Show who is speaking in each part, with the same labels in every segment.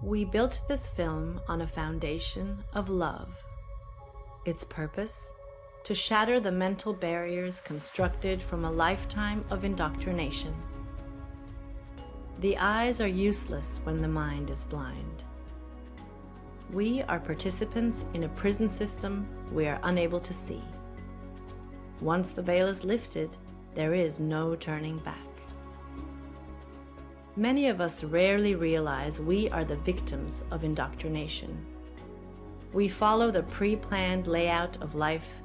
Speaker 1: We built this film on a foundation of love. Its purpose? To shatter the mental barriers constructed from a lifetime of indoctrination. The eyes are useless when the mind is blind. We are participants in a prison system we are unable to see. Once the veil is lifted, there is no turning back. Many of us rarely realize we are the victims of indoctrination. We follow the pre-planned layout of life,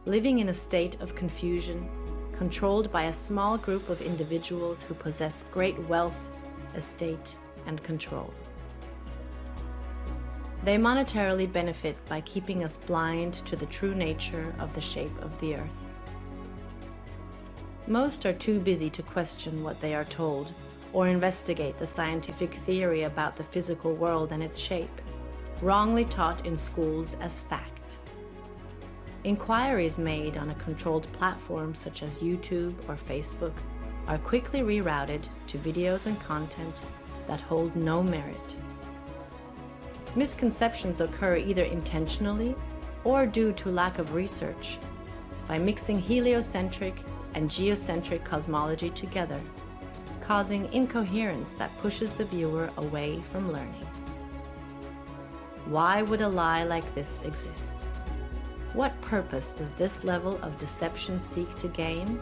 Speaker 1: living in a state of confusion, controlled by a small group of individuals who possess great wealth, estate, and control. They monetarily benefit by keeping us blind to the true nature of the shape of the earth. Most are too busy to question what they are told or investigate the scientific theory about the physical world and its shape, wrongly taught in schools as fact. Inquiries made on a controlled platform such as YouTube or Facebook are quickly rerouted to videos and content that hold no merit. Misconceptions occur either intentionally or due to lack of research by mixing heliocentric and geocentric cosmology together, causing incoherence that pushes the viewer away from learning. Why would a lie like this exist? What purpose does this level of deception seek to gain?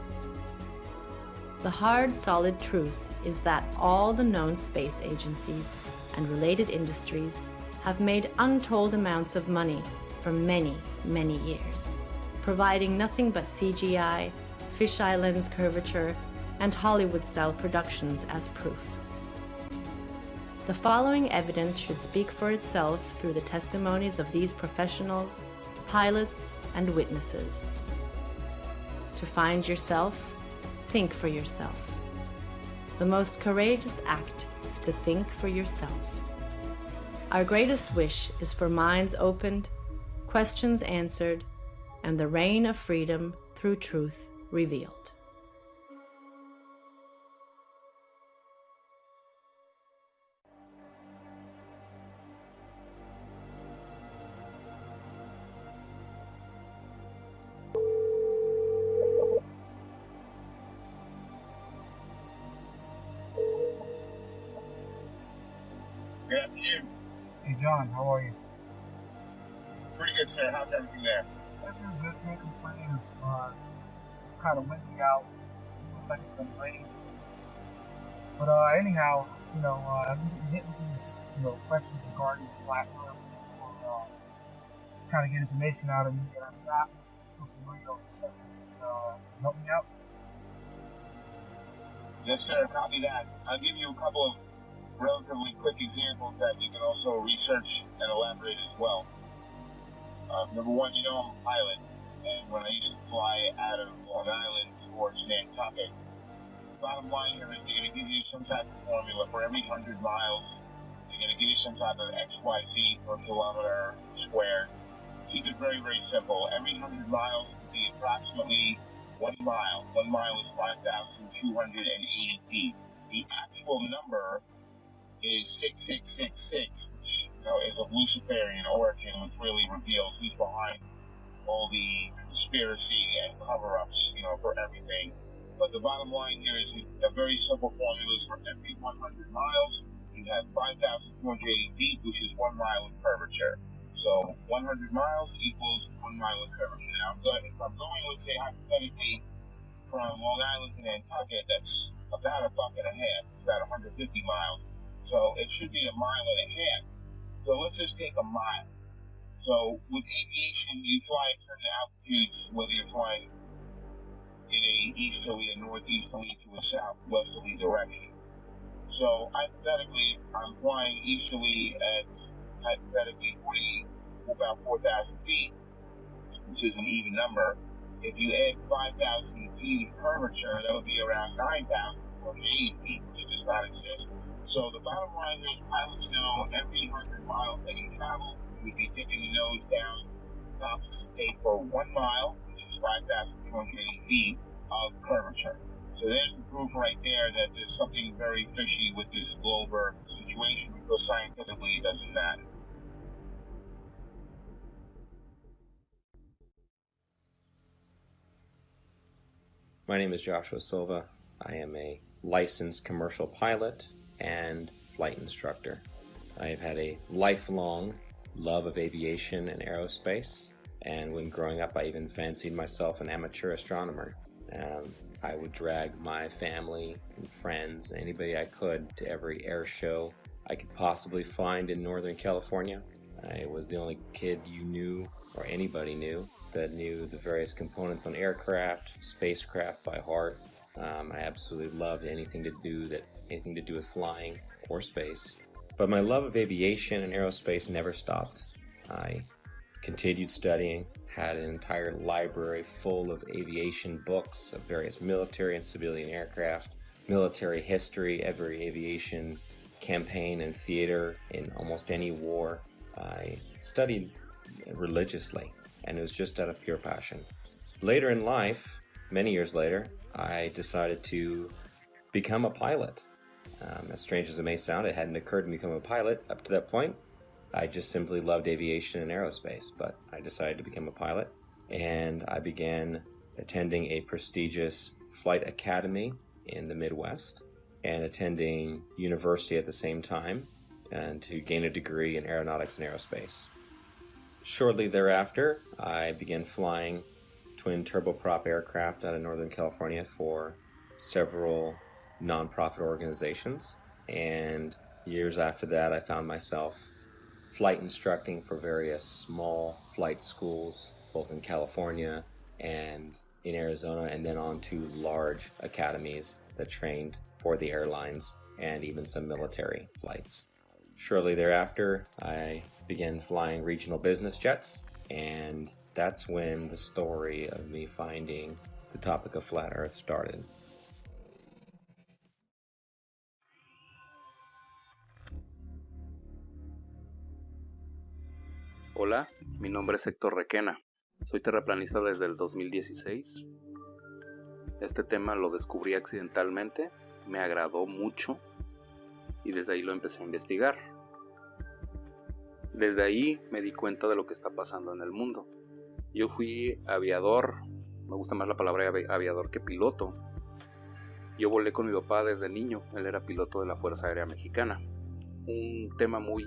Speaker 1: The hard, solid truth is that all the known space agencies and related industries have made untold amounts of money for many, many years, providing nothing but CGI, fisheye lens curvature, and Hollywood-style productions as proof. The following evidence should speak for itself through the testimonies of these professionals, pilots, and witnesses. To find yourself, think for yourself. The most courageous act is to think for yourself. Our greatest wish is for minds opened, questions answered, and the reign of freedom through truth revealed.
Speaker 2: Good afternoon.
Speaker 3: Hey John, how are you?
Speaker 2: Pretty good, sir. How's everything there?
Speaker 3: Everything's good, can't complain. It's kind of windy out. Looks like it's gonna rain. But anyhow, I've been getting hit with these, questions regarding the flat earth. Trying to get information out of me, and I'm not too familiar with the subject. Can you help me out?
Speaker 2: Yes, sir. Copy that. I'll give you a couple of relatively quick examples that you can also research and elaborate as well. Number one, I'm a pilot, and when I used to fly out of Long Island towards Nantucket, bottom line here is they're going to give you some type of formula for every 100 miles. They're going to give you some type of XYZ per kilometer squared. Keep it very, very simple. Every 100 miles would be approximately 1 mile. 1 mile is 5,280 feet. The actual number is 6666, which is of Luciferian origin, which really reveals who's behind all the conspiracy and cover-ups, for everything. But the bottom line here is a very simple formula is for every 100 miles, you have 5,280 feet, which is 1 mile in curvature. So 100 miles equals 1 mile in curvature. Now, if I'm going, let's say, hypothetically, from Long Island to Nantucket, that's about $1.50. It's about 150 miles. So it should be 1.5 miles. So let's just take a mile. So with aviation, you fly at certain altitudes, whether you're flying in a easterly, a northeasterly, to a southwesterly direction. So hypothetically, I'm flying easterly at hypothetically about 4,000 feet, which is an even number. If you add 5,000 feet of curvature, that would be around 9,480 feet, which does not exist. So the bottom line is pilots know every 100 miles that you travel, you would be dipping the nose down to compensate for 1 mile, which is 5,280 feet of curvature. So there's the proof right there that there's something very fishy with this globe Earth situation, because scientifically it doesn't matter.
Speaker 4: My name is Joshua Silva. I am a licensed commercial pilot and flight instructor. I have had a lifelong love of aviation and aerospace, and when growing up I even fancied myself an amateur astronomer. I would drag my family and friends, anybody I could, to every air show I could possibly find in Northern California. I was the only kid you knew, or anybody knew, that knew the various components on aircraft, spacecraft by heart. I absolutely loved anything to do with flying or space. But my love of aviation and aerospace never stopped. I continued studying, had an entire library full of aviation books of various military and civilian aircraft, military history, every aviation campaign and theater in almost any war. I studied religiously, and it was just out of pure passion. Later in life, many years later, I decided to become a pilot. As strange as it may sound, it hadn't occurred to me to become a pilot up to that point. I just simply loved aviation and aerospace, but I decided to become a pilot, and I began attending a prestigious flight academy in the Midwest and attending university at the same time, and to gain a degree in aeronautics and aerospace. Shortly thereafter, I began flying twin turboprop aircraft out of Northern California for several nonprofit organizations, and years after that I found myself flight instructing for various small flight schools, both in California and in Arizona, and then on to large academies that trained for the airlines and even some military flights. Shortly thereafter, I began flying regional business jets, and that's when the story of me finding the topic of flat Earth started.
Speaker 5: Hola, mi nombre es Héctor Requena. Soy terraplanista desde el 2016. Este tema lo descubrí accidentalmente, me agradó mucho y desde ahí lo empecé a investigar. Desde ahí me di cuenta de lo que está pasando en el mundo. Yo fui aviador, me gusta más la palabra aviador que piloto. Yo volé con mi papá desde niño, él era piloto de la Fuerza Aérea Mexicana. Un tema muy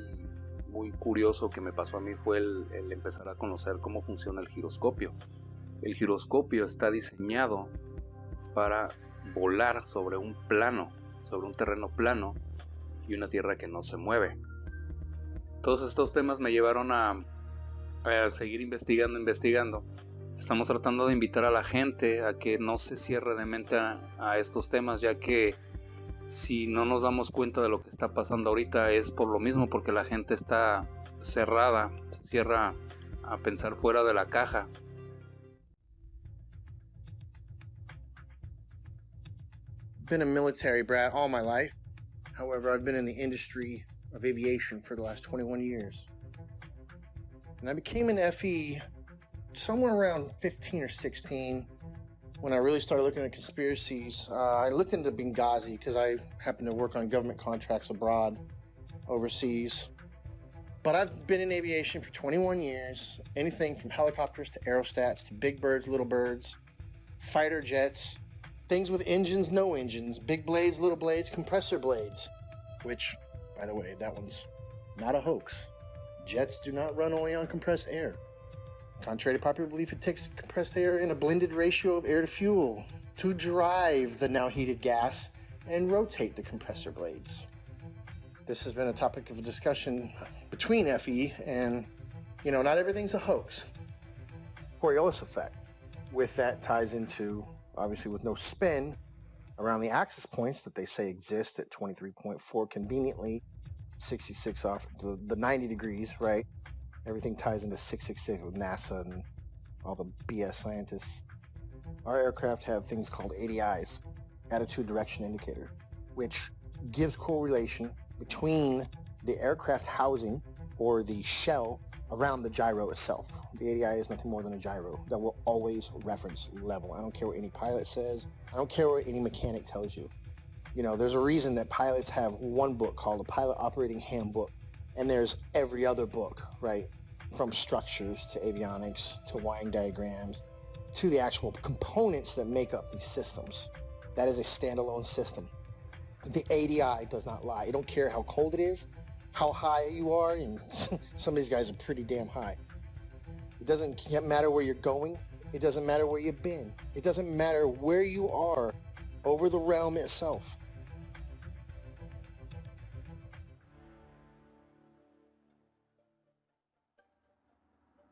Speaker 5: curioso que me pasó a mí fue el empezar a conocer cómo funciona el giroscopio. El giroscopio está diseñado para volar sobre un plano, sobre un terreno plano y una tierra que no se mueve. Todos estos temas me llevaron a seguir investigando. Estamos tratando de invitar a la gente a que no se cierre de mente a estos temas, ya que si no nos damos cuenta de lo que está pasando ahorita es por lo mismo, porque la gente está cerrada, se cierra a pensar fuera de la caja.
Speaker 6: Been a military brat all my life. However, I've been in the industry of aviation for the last 21 years. And I became an FE somewhere around 15 or 16. When I really started looking at conspiracies, I looked into Benghazi because I happen to work on government contracts abroad, overseas. But I've been in aviation for 21 years, anything from helicopters to aerostats to big birds, little birds, fighter jets, things with engines, no engines, big blades, little blades, compressor blades, which, by the way, that one's not a hoax. Jets do not run only on compressed air. Contrary to popular belief, it takes compressed air in a blended ratio of air to fuel to drive the now heated gas and rotate the compressor blades. This has been a topic of discussion between FE and, not everything's a hoax. Coriolis effect. With that ties into, obviously with no spin, around the axis points that they say exist at 23.4 conveniently, 66 off the 90 degrees, right? Everything ties into 666 with NASA and all the BS scientists. Our aircraft have things called ADIs, attitude direction indicator, which gives correlation between the aircraft housing or the shell around the gyro itself. The ADI is nothing more than a gyro that will always reference level. I don't care what any pilot says. I don't care what any mechanic tells you. You know, there's a reason that pilots have one book called a Pilot Operating Handbook, and there's every other book, right? From structures to avionics to wiring diagrams to the actual components that make up these systems. That is a standalone system. The ADI does not lie. You don't care how cold it is, how high you are, and some of these guys are pretty damn high. It doesn't matter where you're going. It doesn't matter where you've been. It doesn't matter where you are over the realm itself.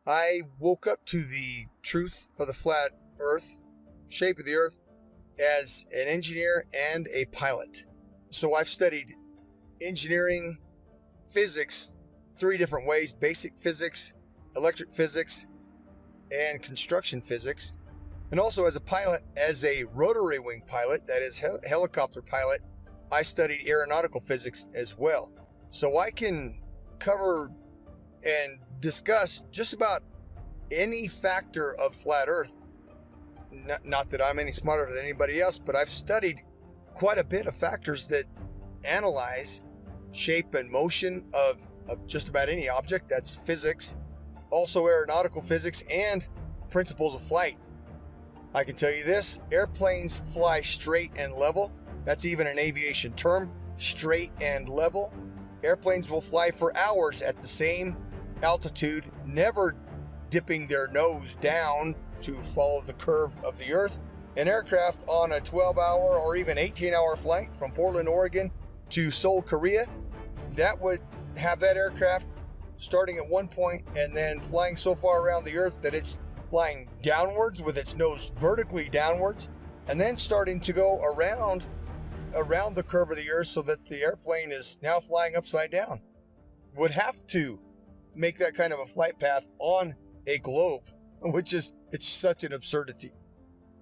Speaker 7: I woke up to the truth of the flat earth, shape of the earth, as an engineer and a pilot. So I've studied engineering, physics, 3 different ways: basic physics, electric physics, and construction physics. And also as a pilot, as a rotary wing pilot, that is helicopter pilot, I studied aeronautical physics as well. So I can cover and discuss just about any factor of flat earth. Not that I'm any smarter than anybody else, but I've studied quite a bit of factors that analyze shape and motion of just about any object. That's physics, also aeronautical physics, and principles of flight. I can tell you this: airplanes fly straight and level. That's even an aviation term, straight and level. Airplanes will fly for hours at the same altitude, never dipping their nose down to follow the curve of the earth. An aircraft on a 12-hour or even 18-hour flight from Portland, Oregon to Seoul, Korea, that would have that aircraft starting at one point and then flying so far around the earth that it's flying downwards with its nose vertically downwards, and then starting to go around the curve of the earth so that the airplane is now flying upside down. Would have to make that kind of a flight path on a globe, which is, it's such an absurdity.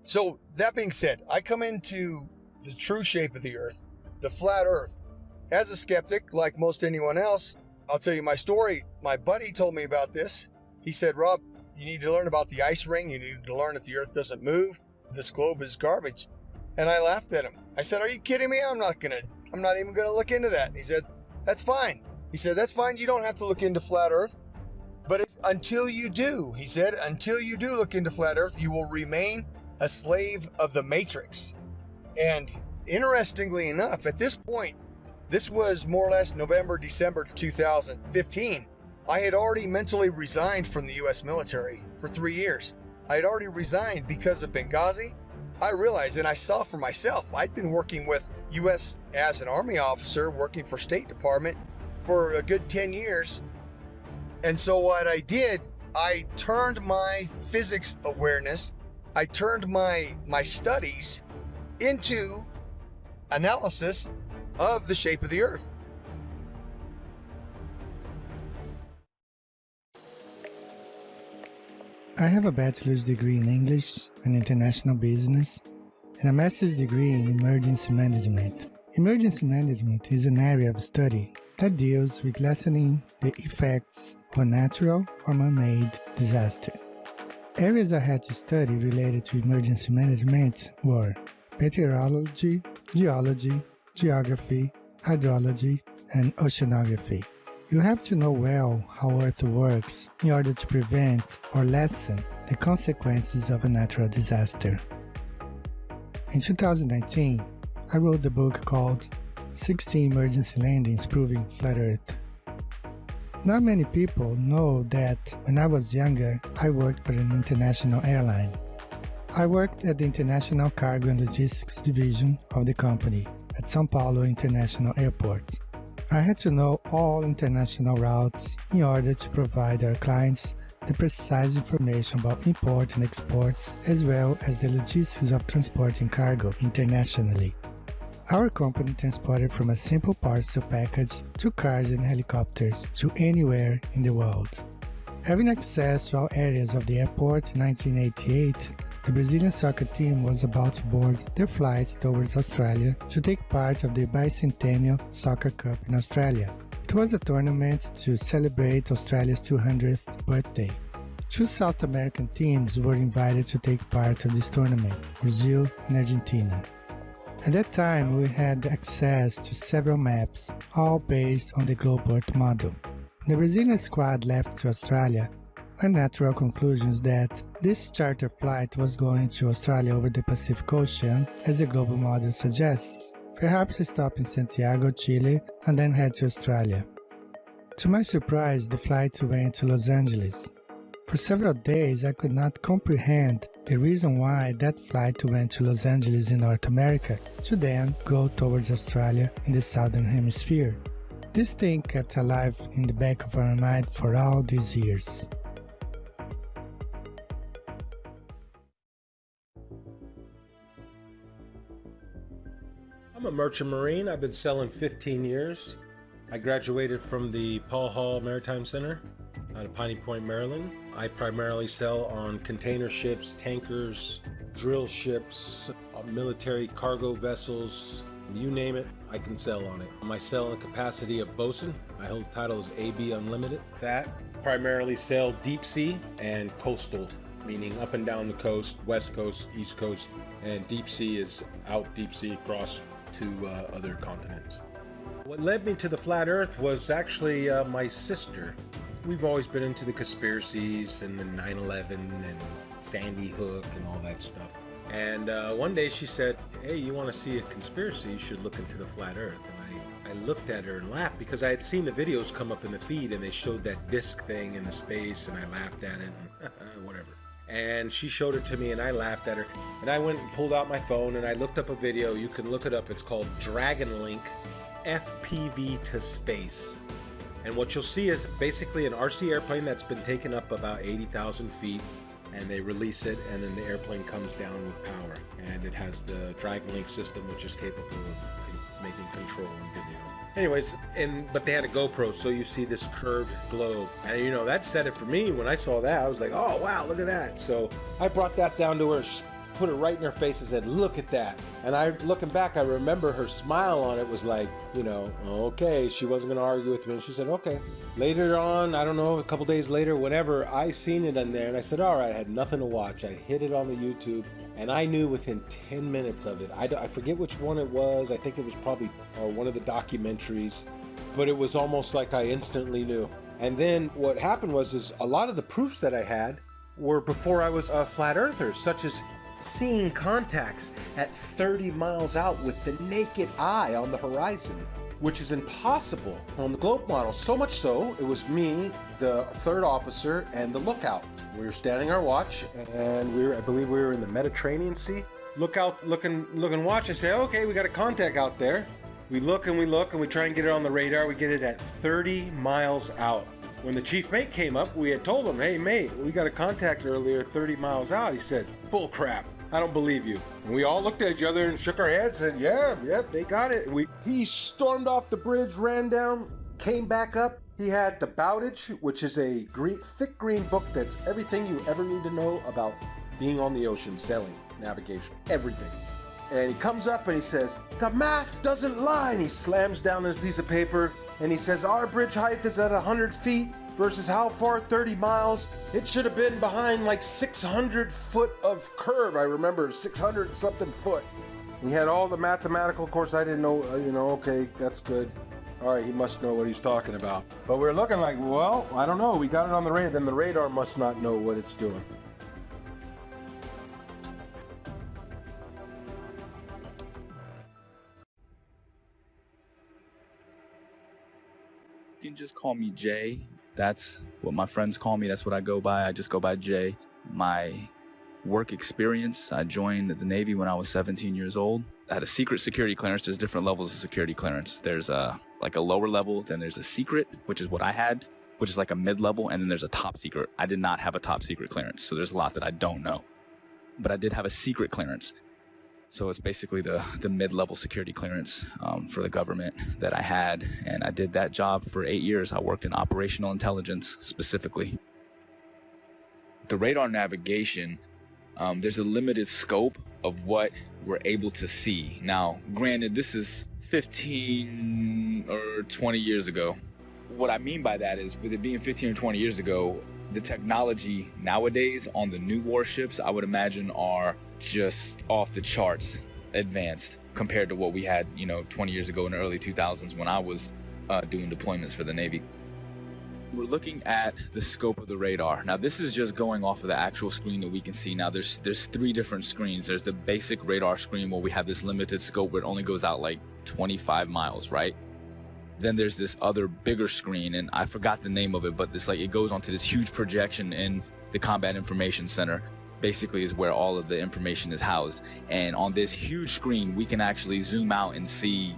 Speaker 7: So that being said, I come into the true shape of the earth, the flat earth, as a skeptic, like most anyone else. I'll tell you my story. My buddy told me about this. He said, Rob, you need to learn about the ice ring. You need to learn that the earth doesn't move. This globe is garbage. And I laughed at him. I said, are you kidding me? I'm not even gonna look into that. He said, that's fine. He said, that's fine. You don't have to look into flat earth. But until you do, he said, until you do look into flat earth, you will remain a slave of the matrix. And interestingly enough, at this point, this was more or less November, December 2015, I had already mentally resigned from the U.S. military for 3 years. I had already resigned because of Benghazi. I realized, and I saw for myself, I'd been working with U.S. as an Army officer, working for State Department for a good 10 years. And so what I did, I turned my physics awareness, I turned my studies into analysis of the shape of the earth.
Speaker 8: I have a bachelor's degree in English and International Business and a master's degree in Emergency Management. Emergency Management is an area of study that deals with lessening the effects of a natural or man-made disaster. Areas I had to study related to emergency management were meteorology, geology, geography, hydrology, and oceanography. You have to know well how Earth works in order to prevent or lessen the consequences of a natural disaster. In 2019, I wrote the book called 16 Emergency Landings Proving Flat Earth. Not many people know that when I was younger, I worked for an international airline. I worked at the International Cargo and Logistics Division of the company at São Paulo International Airport. I had to know all international routes in order to provide our clients the precise information about import and exports, as well as the logistics of transporting cargo internationally. Our company transported from a simple parcel package to cars and helicopters to anywhere in the world. Having access to all areas of the airport in 1988, the Brazilian soccer team was about to board their flight towards Australia to take part of the bicentennial Soccer Cup in Australia. It was a tournament to celebrate Australia's 200th birthday. Two South American teams were invited to take part of this tournament, Brazil and Argentina. At that time, we had access to several maps, all based on the globe Earth model. The Brazilian squad left to Australia with natural conclusions that this charter flight was going to Australia over the Pacific Ocean, as the global model suggests, perhaps a stop in Santiago, Chile, and then head to Australia. To my surprise, the flight went to Los Angeles. For several days, I could not comprehend the reason why that flight went to Los Angeles in North America to then go towards Australia in the Southern Hemisphere. This thing kept alive in the back of our mind for all these years.
Speaker 9: I'm a merchant marine. I've been sailing 15 years. I graduated from the Paul Hall Maritime Center out of Piney Point, Maryland. I primarily sail on container ships, tankers, drill ships, military cargo vessels, you name it, I can sail on it. I sail in the capacity of bosun. My whole title is AB Unlimited. That primarily sail deep sea and coastal, meaning up and down the coast, west coast, east coast, and deep sea is out deep sea across to other continents. What led me to the flat earth was actually my sister. We've always been into the conspiracies and the 9/11 and Sandy Hook and all that stuff. And one day she said, hey, you want to see a conspiracy, you should look into the flat earth. And I looked at her and laughed because I had seen the videos come up in the feed and they showed that disc thing in the space and I laughed at it and whatever. And she showed it to me and I laughed at her. And I went and pulled out my phone and I looked up a video. You can look it up. It's called Dragon Link FPV to Space. And what you'll see is basically an RC airplane that's been taken up about 80,000 feet, and they release it, and then the airplane comes down with power. And it has the Dragon Link system, which is capable of making control and video. Anyways, but they had a GoPro, so you see this curved globe. And you know, that said it for me. When I saw that, I was like, oh wow, look at that. So I brought that down to her, put it right in her face and said, look at that. And looking back, I remember her smile on it was like, you know, okay, she wasn't gonna argue with me. And she said, okay. Later on, I don't know, a couple days later, whenever, I seen it in there and I said, all right, I had nothing to watch. I hit it on the YouTube and I knew within 10 minutes of it. I forget which one it was. I think it was probably one of the documentaries, but it was almost like I instantly knew. And then what happened was a lot of the proofs that I had were before I was a flat earther, such as seeing contacts at 30 miles out with the naked eye on the horizon, which is impossible on the globe model. So much so, it was me, the third officer, and the lookout. We were standing our watch, and I believe we were in the Mediterranean Sea. Look, watch, and say, okay, we got a contact out there. We look, and we try and get it on the radar. We get it at 30 miles out. When the chief mate came up, we had told him, hey mate, we got a contact earlier 30 miles out. He said, bull crap, I don't believe you. And we all looked at each other and shook our heads, said, yep, they got it. He stormed off the bridge, ran down, came back up. He had the Bowdage, which is a thick green book that's everything you ever need to know about being on the ocean, sailing, navigation, everything. And he comes up and he says, the math doesn't lie. And he slams down this piece of paper and he says, our bridge height is at 100 feet versus how far? 30 miles. It should have been behind like 600 foot of curve. I remember 600 something foot. He had all the mathematical, of course I didn't know, okay, that's good. All right, he must know what he's talking about. But we're looking like, well, I don't know. We got it on the radar. Then the radar must not know what it's doing.
Speaker 10: You can just call me Jay. That's what my friends call me. That's what I go by. I just go by Jay. My work experience, I joined the Navy when I was 17 years old. I had a secret security clearance. There's different levels of security clearance. There's like a lower level, then there's a secret, which is what I had, which is like a mid-level, and then there's a top secret. I did not have a top secret clearance, so there's a lot that I don't know. But I did have a secret clearance. So it's basically the mid-level security clearance for the government that I had, and I did that job for 8 years. I worked in operational intelligence specifically. The radar navigation, there's a limited scope of what we're able to see. Now, granted, this is 15 or 20 years ago. what I mean by that is, with it being 15 or 20 years ago, the technology nowadays on the new warships, I would imagine, are just off the charts advanced compared to what we had, 20 years ago in the early 2000s when I was doing deployments for the Navy. We're looking at the scope of the radar. Now, this is just going off of the actual screen that we can see. Now, there's 3 different screens. There's the basic radar screen where we have this limited scope where it only goes out like 25 miles, right? Then there's this other bigger screen, and I forgot the name of it, but it goes onto this huge projection in the Combat Information Center. Basically is where all of the information is housed. And on this huge screen, we can actually zoom out and see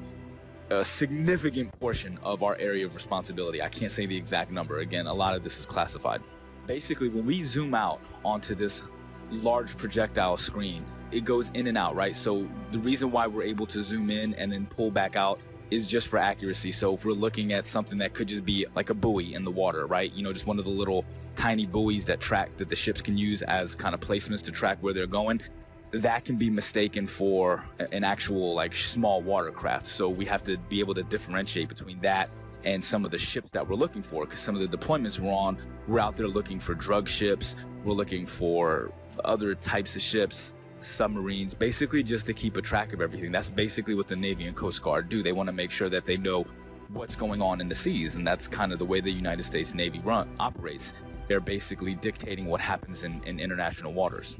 Speaker 10: a significant portion of our area of responsibility. I can't say the exact number. Again, a lot of this is classified. Basically, when we zoom out onto this large projectile screen, it goes in and out, right? So the reason why we're able to zoom in and then pull back out is just for accuracy. So if we're looking at something that could just be like a buoy in the water, right? Just one of the little tiny buoys that the ships can use as kind of placements to track where they're going, that can be mistaken for an actual small watercraft. So we have to be able to differentiate between that and some of the ships that we're looking for, because some of the deployments we're on, we're out there looking for drug ships, we're looking for other types of ships, submarines, basically just to keep a track of everything. That's basically what the Navy and Coast Guard do. They want to make sure that they know what's going on in the seas, and that's kind of the way the United States Navy operates. They're basically dictating what happens in international waters.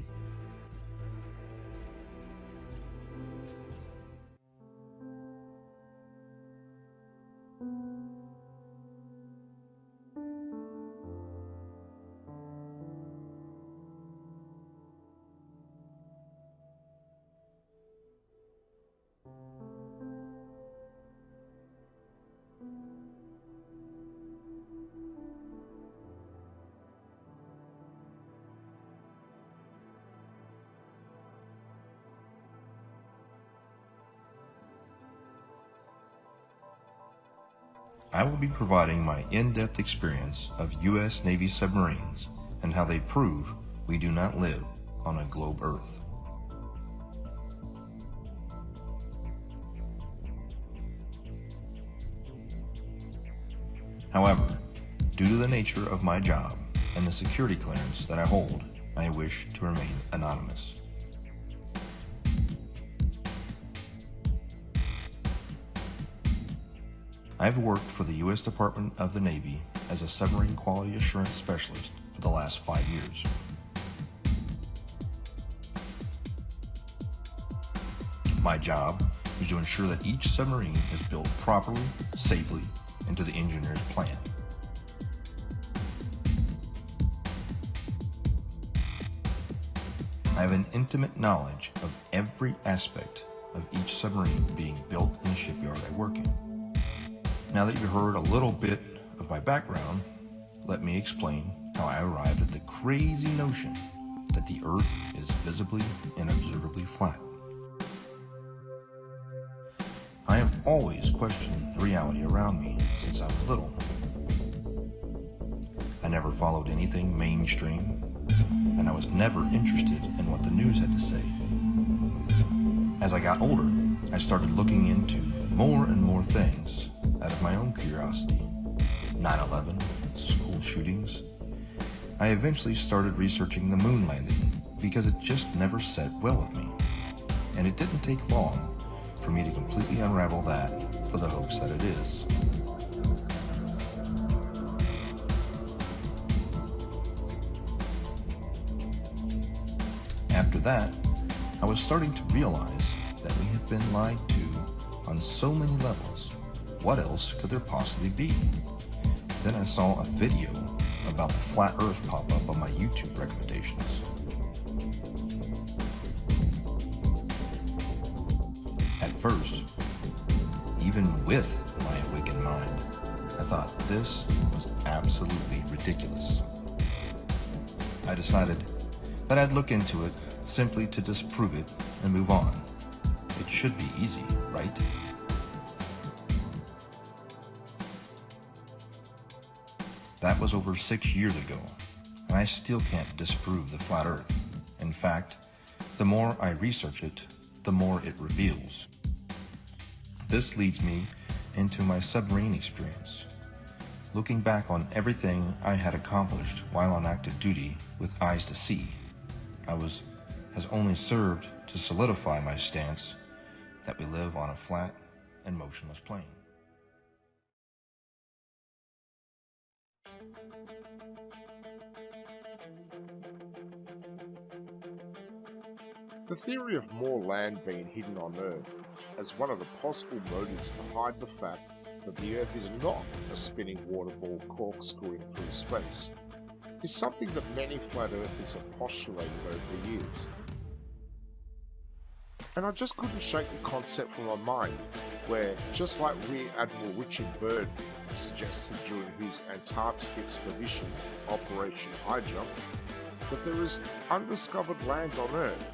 Speaker 11: I will be providing my in-depth experience of U.S. Navy submarines and how they prove we do not live on a globe Earth. However, due to the nature of my job and the security clearance that I hold, I wish to remain anonymous. I've worked for the U.S. Department of the Navy as a submarine quality assurance specialist for the last 5 years. My job is to ensure that each submarine is built properly, safely, and to the engineer's plan. I have an intimate knowledge of every aspect of each submarine being built in the shipyard I work in. Now that you've heard a little bit of my background, let me explain how I arrived at the crazy notion that the Earth is visibly and observably flat. I have always questioned the reality around me since I was little. I never followed anything mainstream, and I was never interested in what the news had to say. As I got older, I started looking into more and more things out of my own curiosity. 9/11, school shootings. I eventually started researching the moon landing because it just never set well with me. And it didn't take long for me to completely unravel that for the hoax that it is. After that, I was starting to realize that we had been lied to on so many levels. What else could there possibly be? Then I saw a video about the flat Earth pop up on my YouTube recommendations. At first, even with my awakened mind, I thought this was absolutely ridiculous. I decided that I'd look into it simply to disprove it and move on. It should be easy, right? That was over 6 years ago, and I still can't disprove the flat Earth. In fact, the more I research it, the more it reveals. This leads me into my submarine experience. looking back on everything I had accomplished while on active duty with eyes to see, has only served to solidify my stance that we live on a flat and motionless plane.
Speaker 12: The theory of more land being hidden on Earth as one of the possible motives to hide the fact that the Earth is not a spinning water ball corkscrewing through space is something that many flat earthers have postulated over the years. And I just couldn't shake the concept from my mind where, just like Rear Admiral Richard Byrd suggested during his Antarctic expedition, Operation High Jump, that there is undiscovered land on Earth,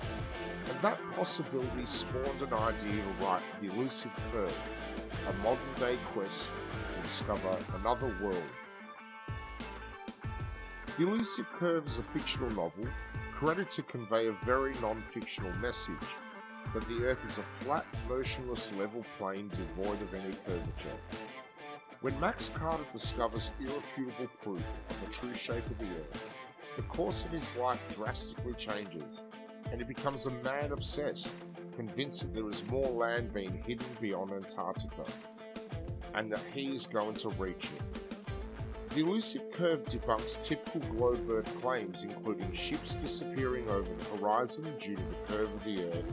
Speaker 12: and that possibility spawned an idea to write The Elusive Curve, a modern-day quest to discover another world. The Elusive Curve is a fictional novel created to convey a very non-fictional message, that the Earth is a flat, motionless, level plane devoid of any curvature. When Max Carter discovers irrefutable proof of the true shape of the Earth, the course of his life drastically changes, and he becomes a man obsessed, convinced that there is more land being hidden beyond Antarctica, and that he is going to reach it. The Elusive Curve debunks typical globe Earth claims, including ships disappearing over the horizon due to the curve of the Earth,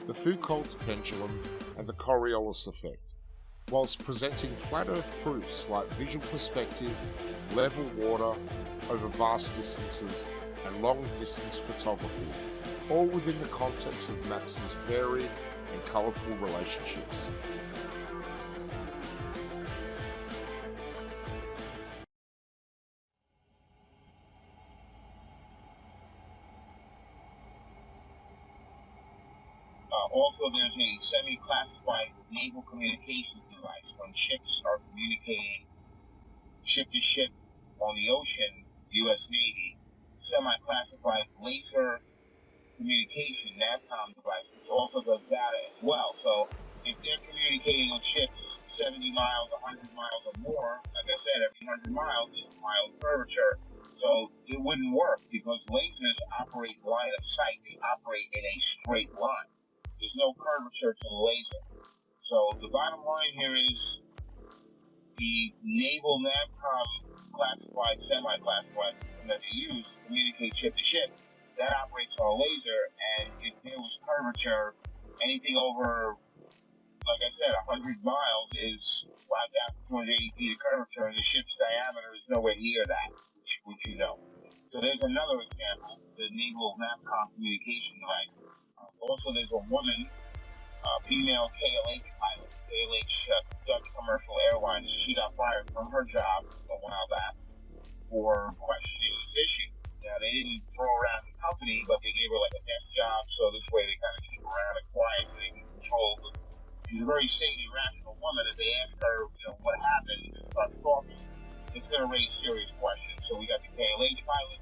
Speaker 12: the Foucault's pendulum, and the Coriolis effect, whilst presenting flat Earth proofs like visual perspective, level water over vast distances, and long-distance photography, all within the context of Max's varied and colourful relationships.
Speaker 2: Also, there's a semi-classified naval communications device. When ships are communicating ship to ship on the ocean, U.S. Navy, semi-classified laser communication NAVCOM device, which also does data as well. So if they're communicating with ships 70 miles, 100 miles or more, like I said, every 100 miles is a mile of curvature. So it wouldn't work because lasers operate line of sight. They operate in a straight line. There's no curvature to the laser. So the bottom line here is the naval NAVCOM classified, semi-classified system that they use to communicate ship to ship, that operates on a laser, and if there was curvature, anything over, like I said, 100 miles is 5,280 feet of curvature, and the ship's diameter is nowhere near that, which you know. So there's another example, the naval NAVCOM communication device. Also, there's a woman, female KLH pilot, KLH Dutch Commercial Airlines. She got fired from her job a while back for questioning this issue. Now, they didn't throw her out of the company, but they gave her like a desk job, so this way they kind of keep her around and quiet so they can control. She's a very sane and rational woman. If they ask her, what happened, and she starts talking, it's going to raise serious questions. So we got the KLH pilot,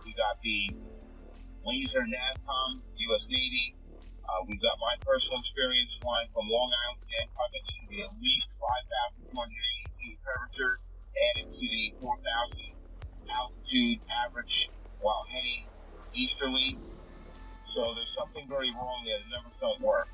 Speaker 2: we got the laser NAVCOM, U.S. Navy. We've got my personal experience flying from Long Island to Bangkok. That should be at least 5,280 feet of curvature, added to the 4,000 altitude average while heading easterly. So there's something very wrong there. The numbers don't work.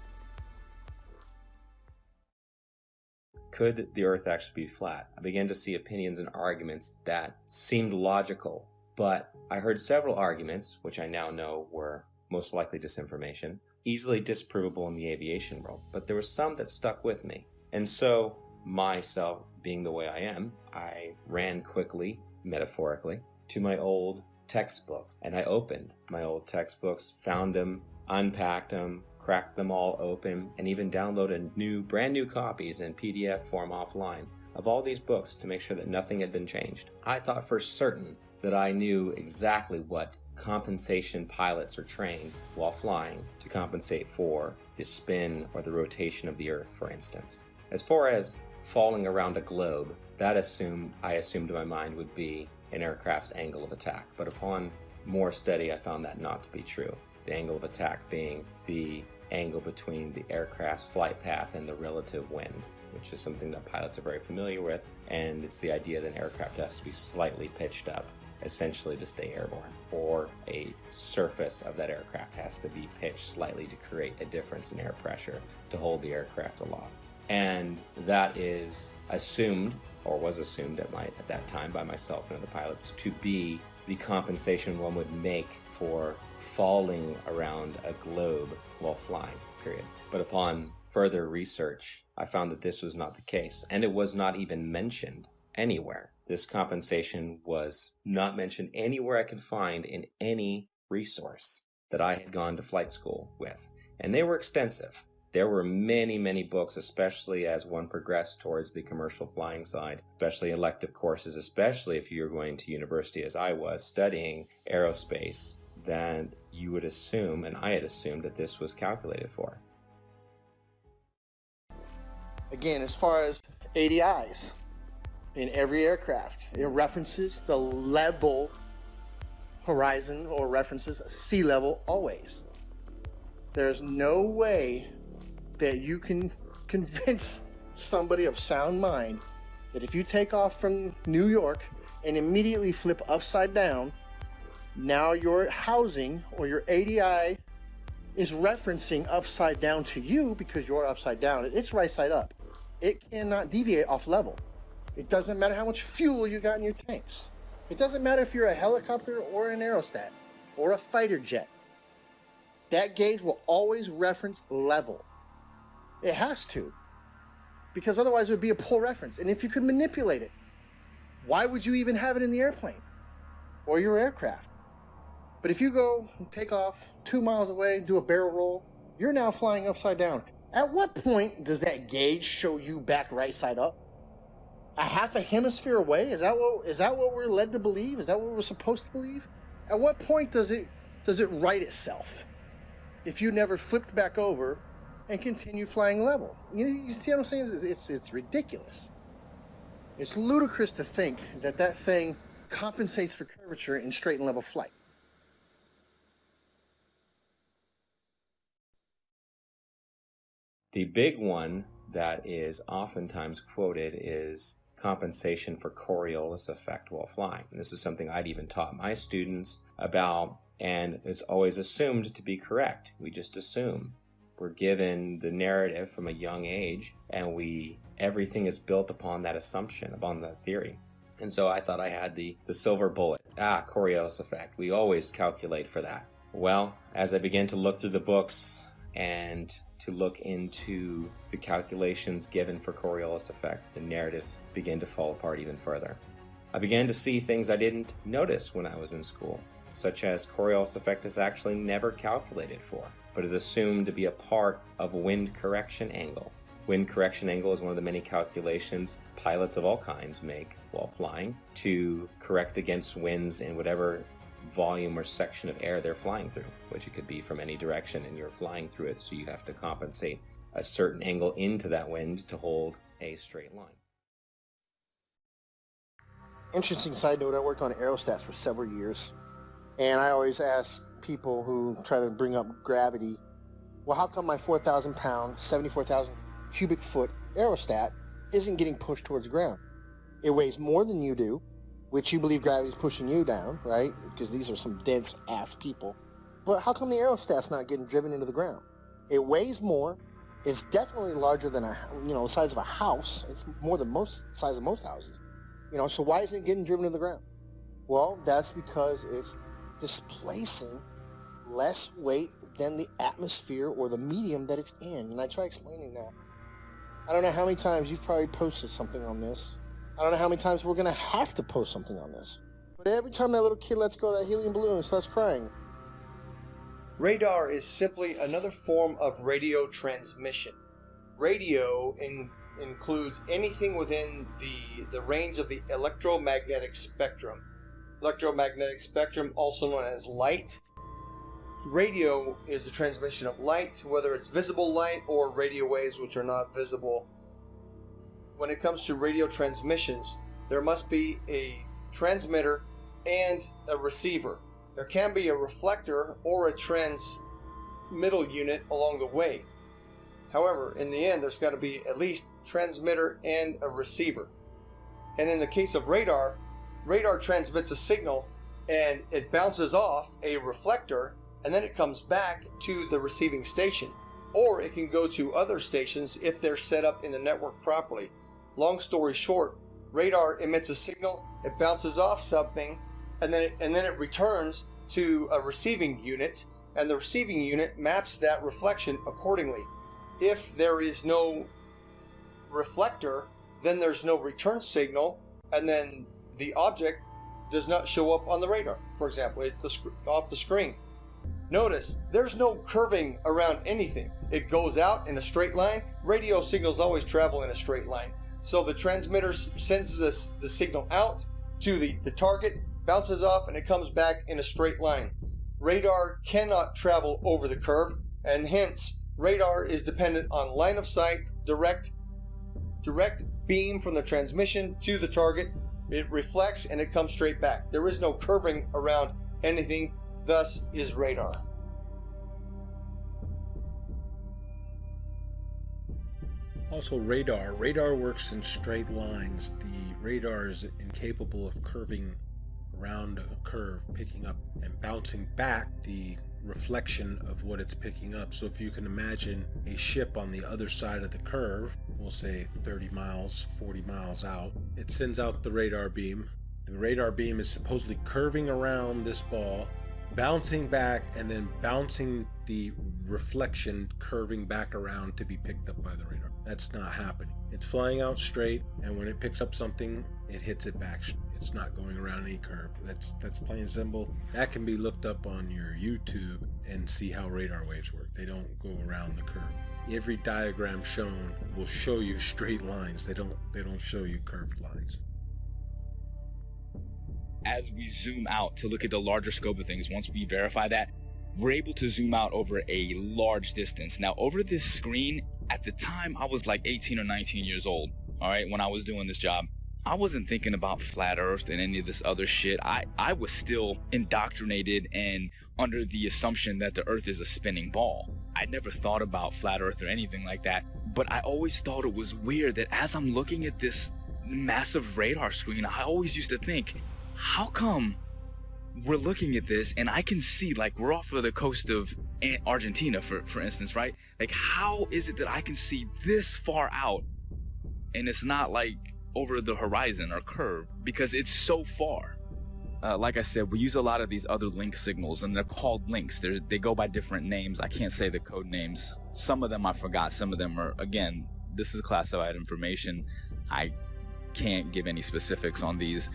Speaker 4: Could the Earth actually be flat? I began to see opinions and arguments that seemed logical, but I heard several arguments, which I now know were most likely disinformation, easily disprovable in the aviation world, but there were some that stuck with me. And so, myself being the way I am, I ran quickly, metaphorically, to my old textbook, and I opened my old textbooks, found them, unpacked them, cracked them all open, and even downloaded brand new copies in PDF form offline of all these books to make sure that nothing had been changed. I thought for certain that I knew exactly what compensation pilots are trained while flying to compensate for the spin or the rotation of the Earth, for instance. As far as falling around a globe, that I assumed in my mind would be an aircraft's angle of attack. But upon more study, I found that not to be true. The angle of attack being the angle between the aircraft's flight path and the relative wind, which is something that pilots are very familiar with. And it's the idea that an aircraft has to be slightly pitched up, essentially to stay airborne, or a surface of that aircraft has to be pitched slightly to create a difference in air pressure to hold the aircraft aloft. And that is assumed, or was assumed at that time by myself and other pilots, to be the compensation one would make for falling around a globe while flying, period. But upon further research, I found that this was not the case, and it was not even mentioned anywhere. This compensation was not mentioned anywhere I could find in any resource that I had gone to flight school with. And they were extensive. There were many, many books, especially as one progressed towards the commercial flying side, especially elective courses, especially if you're going to university as I was studying aerospace, that you would assume, and I had assumed, that this was calculated for.
Speaker 6: Again, as far as ADIs, in every aircraft, it references the level horizon or references sea level always. There's no way that you can convince somebody of sound mind that if you take off from New York and immediately flip upside down, now your housing or your ADI is referencing upside down to you because you're upside down. It's right side up. It cannot deviate off level. It doesn't matter how much fuel you got in your tanks. It doesn't matter if you're a helicopter or an aerostat or a fighter jet. That gauge will always reference level. It has to, because otherwise it would be a poor reference. And if you could manipulate it, why would you even have it in the airplane or your aircraft? But if you go take off 2 miles away, do a barrel roll, you're now flying upside down. At what point does that gauge show you back right side up? A half a hemisphere away? Is that what we're led to believe? Is that what we're supposed to believe? At what point does it right itself if you never flipped back over and continue flying level? You see what I'm saying? It's ridiculous. It's ludicrous to think that thing compensates for curvature in straight and level flight.
Speaker 4: The big one that is oftentimes quoted is compensation for Coriolis effect while flying. And this is something I'd even taught my students about, and it's always assumed to be correct. We just assume. We're given the narrative from a young age, and everything is built upon that assumption, upon that theory. And so I thought I had the silver bullet. Coriolis effect. We always calculate for that. Well, as I began to look through the books and to look into the calculations given for Coriolis effect, the narrative began to fall apart even further. I began to see things I didn't notice when I was in school, such as Coriolis effect is actually never calculated for, but is assumed to be a part of wind correction angle. Wind correction angle is one of the many calculations pilots of all kinds make while flying to correct against winds in whatever volume or section of air they're flying through, which it could be from any direction, and you're flying through it, so you have to compensate a certain angle into that wind to hold a straight line.
Speaker 6: Interesting side note, I worked on aerostats for several years, and I always ask people who try to bring up gravity, well, how come my 4,000 pound, 74,000 cubic foot aerostat isn't getting pushed towards the ground? It weighs more than you do, which you believe gravity is pushing you down, right? Because these are some dense ass people. But how come the aerostat's not getting driven into the ground? It weighs more. It's definitely larger than the size of a house. It's more than size of most houses. So why isn't it getting driven to the ground? Well, that's because it's displacing less weight than the atmosphere or the medium that it's in. And I try explaining that. I don't know how many times you've probably posted something on this. I don't know how many times we're going to have to post something on this. But every time that little kid lets go of that helium balloon and starts crying.
Speaker 7: Radar is simply another form of radio transmission. Radio includes anything within the range of the electromagnetic spectrum. Electromagnetic spectrum, also known as light. Radio is the transmission of light, whether it's visible light or radio waves which are not visible. When it comes to radio transmissions, there must be a transmitter and a receiver. There can be a reflector or a transmittal unit along the way. However, in the end, there's got to be at least transmitter and a receiver. And in the case of radar, radar transmits a signal and it bounces off a reflector, and then it comes back to the receiving station. Or it can go to other stations if they're set up in the network properly. Long story short, radar emits a signal, it bounces off something, and then it returns to a receiving unit, and the receiving unit maps that reflection accordingly. If there is no reflector, then there's no return signal, and then the object does not show up on the radar. For example, it's off the screen. Notice there's no curving around anything. It goes out in a straight line. Radio signals always travel in a straight line. So the transmitter sends the signal out to the target, bounces off, and it comes back in a straight line. Radar cannot travel over the curve, and hence radar is dependent on line of sight, direct beam from the transmission to the target. It reflects and it comes straight back. There is no curving around anything, thus is radar.
Speaker 9: Also, radar works in straight lines. The radar is incapable of curving around a curve, picking up and bouncing back the reflection of what it's picking up. So if you can imagine a ship on the other side of the curve, we'll say 30 miles, 40 miles out, it sends out the radar beam. And the radar beam is supposedly curving around this ball, bouncing back, and then bouncing the reflection, curving back around to be picked up by the radar. That's not happening. It's flying out straight, and when it picks up something, it hits it back. It's not going around any curve. That's plain and simple. That can be looked up on your YouTube and see how radar waves work. They don't go around the curve. Every diagram shown will show you straight lines. They don't show you curved lines.
Speaker 10: As we zoom out to look at the larger scope of things, once we verify that, we're able to zoom out over a large distance. Now, over this screen, at the time, I was like 18 or 19 years old, all right, when I was doing this job. I wasn't thinking about flat earth and any of this other shit. I was still indoctrinated and under the assumption that the earth is a spinning ball. I never thought about flat earth or anything like that, but I always thought it was weird that as I'm looking at this massive radar screen, I always used to think, how come we're looking at this and I can see, like, we're off of the coast of Argentina, for instance, right? Like, how is it that I can see this far out and it's not like over the horizon or curve, because it's so far? Like I said, we use a lot of these other link signals, and they're called links. They go by different names. I can't say the code names. Some of them I forgot. Some of them are, again, this is classified information. I can't give any specifics on these.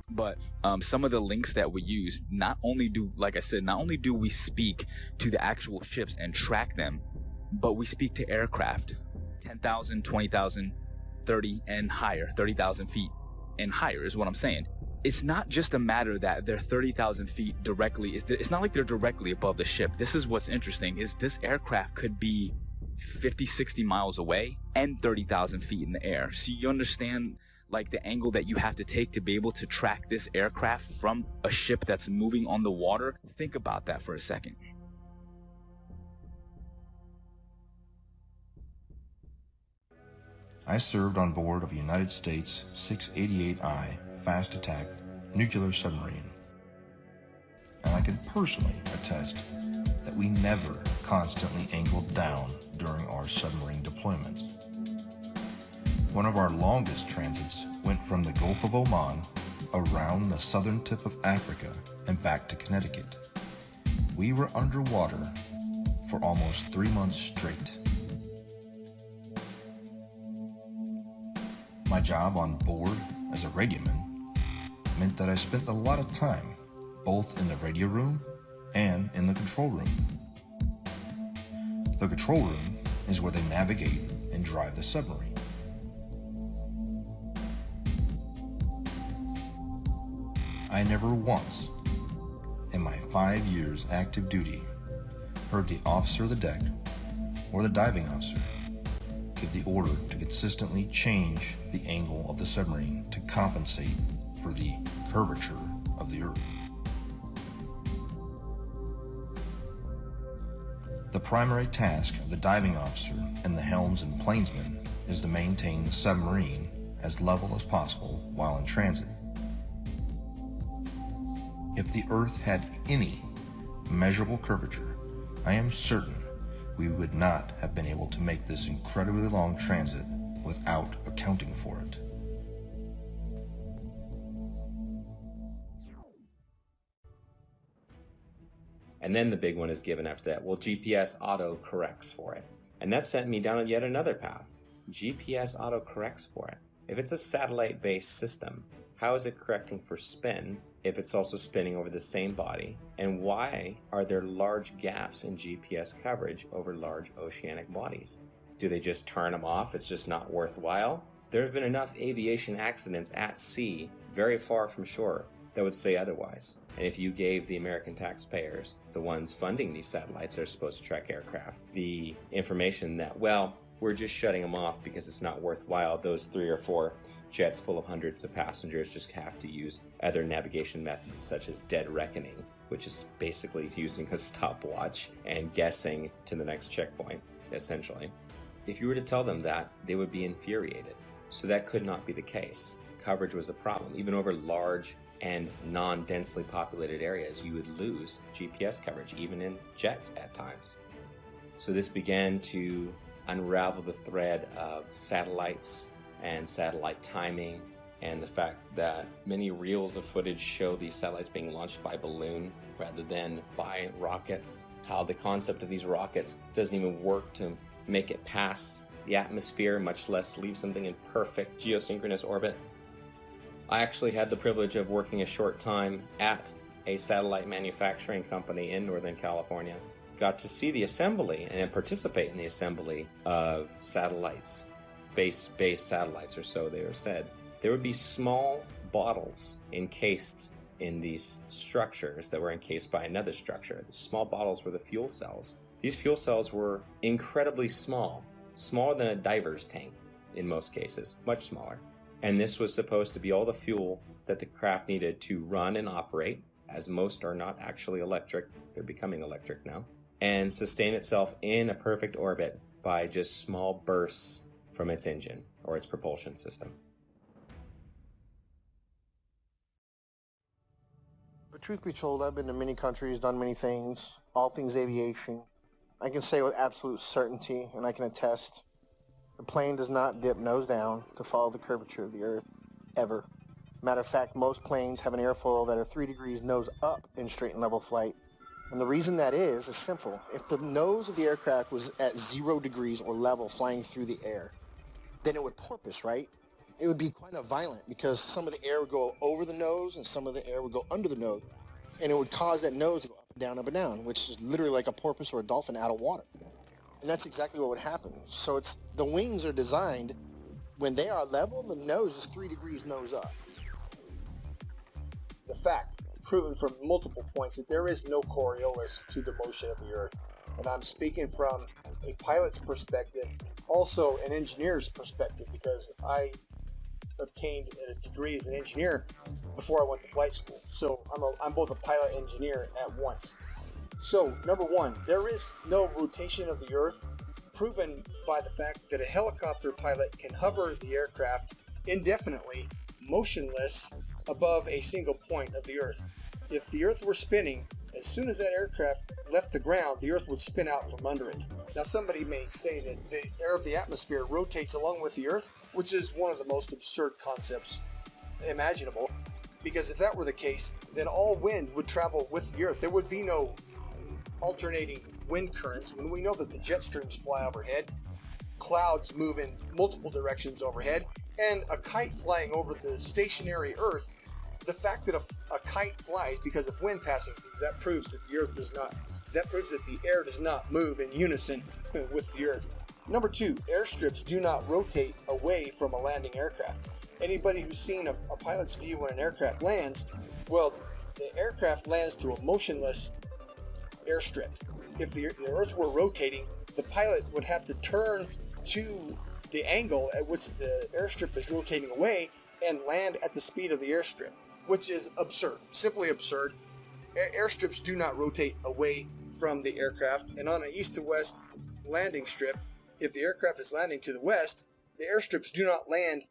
Speaker 10: But some of the links that we use, not only do we speak to the actual ships and track them, but we speak to aircraft, 10,000, 20,000, 30 and higher, 30,000 feet and higher is what I'm saying. It's not just a matter that they're 30,000 feet directly. It's not like they're directly above the ship. This is what's interesting, is this aircraft could be 50, 60 miles away and 30,000 feet in the air. So you understand, like, the angle that you have to take to be able to track this aircraft from a ship that's moving on the water. Think about that for a second.
Speaker 11: I served on board of a United States 688I fast attack nuclear submarine, and I can personally attest that we never constantly angled down during our submarine deployments. One of our longest transits went from the Gulf of Oman around the southern tip of Africa and back to Connecticut. We were underwater for almost 3 months straight. My job on board as a radioman meant that I spent a lot of time both in the radio room and in the control room. The control room is where they navigate and drive the submarine. I never once in my 5 years active duty heard the officer of the deck or the diving officer give the order to consistently change the angle of the submarine to compensate for the curvature of the Earth. The primary task of the diving officer and the helms and plainsman is to maintain the submarine as level as possible while in transit. If the Earth had any measurable curvature, I am certain we would not have been able to make this incredibly long transit without accounting for it.
Speaker 4: And then the big one is given after that. Well, GPS auto corrects for it. And that sent me down yet another path. GPS auto corrects for it. If it's a satellite-based system, how is it correcting for spin if it's also spinning over the same body? And why are there large gaps in GPS coverage over large oceanic bodies? Do they just turn them off? It's just not worthwhile? There have been enough aviation accidents at sea, very far from shore, that would say otherwise. And if you gave the American taxpayers, the ones funding these satellites that are supposed to track aircraft, the information that, well, we're just shutting them off because it's not worthwhile, those 3 or 4 jets full of hundreds of passengers just have to use other navigation methods such as dead reckoning, which is basically using a stopwatch and guessing to the next checkpoint, essentially. If you were to tell them that, they would be infuriated. So that could not be the case. Coverage was a problem. Even over large and non-densely populated areas, you would lose GPS coverage, even in jets at times. So this began to unravel the thread of satellites and satellite timing, and the fact that many reels of footage show these satellites being launched by balloon rather than by rockets. How the concept of these rockets doesn't even work to make it past the atmosphere, much less leave something in perfect geosynchronous orbit. I actually had the privilege of working a short time at a satellite manufacturing company in Northern California. Got to see the assembly and participate in the assembly of satellites, space-based satellites, or so they are said. There would be small bottles encased in these structures that were encased by another structure. The small bottles were the fuel cells. These fuel cells were incredibly small, smaller than a diver's tank in most cases, much smaller. And this was supposed to be all the fuel that the craft needed to run and operate, as most are not actually electric, they're becoming electric now, and sustain itself in a perfect orbit by just small bursts from its engine or its propulsion system.
Speaker 6: But truth be told, I've been to many countries, done many things, all things aviation. I can say with absolute certainty, and I can attest, the plane does not dip nose down to follow the curvature of the Earth, ever. Matter of fact, most planes have an airfoil that are 3 degrees nose up in straight and level flight. And the reason that is simple. If the nose of the aircraft was at 0 degrees or level flying through the air, then it would porpoise, right? It would be quite violent because some of the air would go over the nose and some of the air would go under the nose. And it would cause that nose to go up and down, which is literally like a porpoise or a dolphin out of water. And that's exactly what would happen. So the wings are designed, when they are level, the nose is 3 degrees nose up. The fact, proven from multiple points, that there is no Coriolis to the motion of the Earth. And I'm speaking from a pilot's perspective, also an engineer's perspective, because I obtained a degree as an engineer before I went to flight school. So I'm both a pilot and engineer at once. So, number one, there is no rotation of the Earth, proven by the fact that a helicopter pilot can hover the aircraft indefinitely, motionless, above a single point of the Earth. If the Earth were spinning, as soon as that aircraft left the ground, the Earth would spin out from under it. Now, somebody may say that the air of the atmosphere rotates along with the Earth, which is one of the most absurd concepts imaginable, because if that were the case, then all wind would travel with the Earth. There would be no alternating wind currents when we know that the jet streams fly overhead, clouds move in multiple directions overhead, and a kite flying over the stationary Earth. The fact that a kite flies because of wind passing through, that proves that the Earth does not. That proves that the air does not move in unison with the Earth. Number two, airstrips do not rotate away from a landing aircraft. Anybody who's seen a pilot's view when an aircraft lands, well, the aircraft lands to a motionless airstrip. If the Earth were rotating, the pilot would have to turn to the angle at which the airstrip is rotating away and land at the speed of the airstrip, which is absurd, simply absurd. Airstrips do not rotate away from the aircraft, and on an east to west landing strip, if the aircraft is landing to the west, the airstrips do not land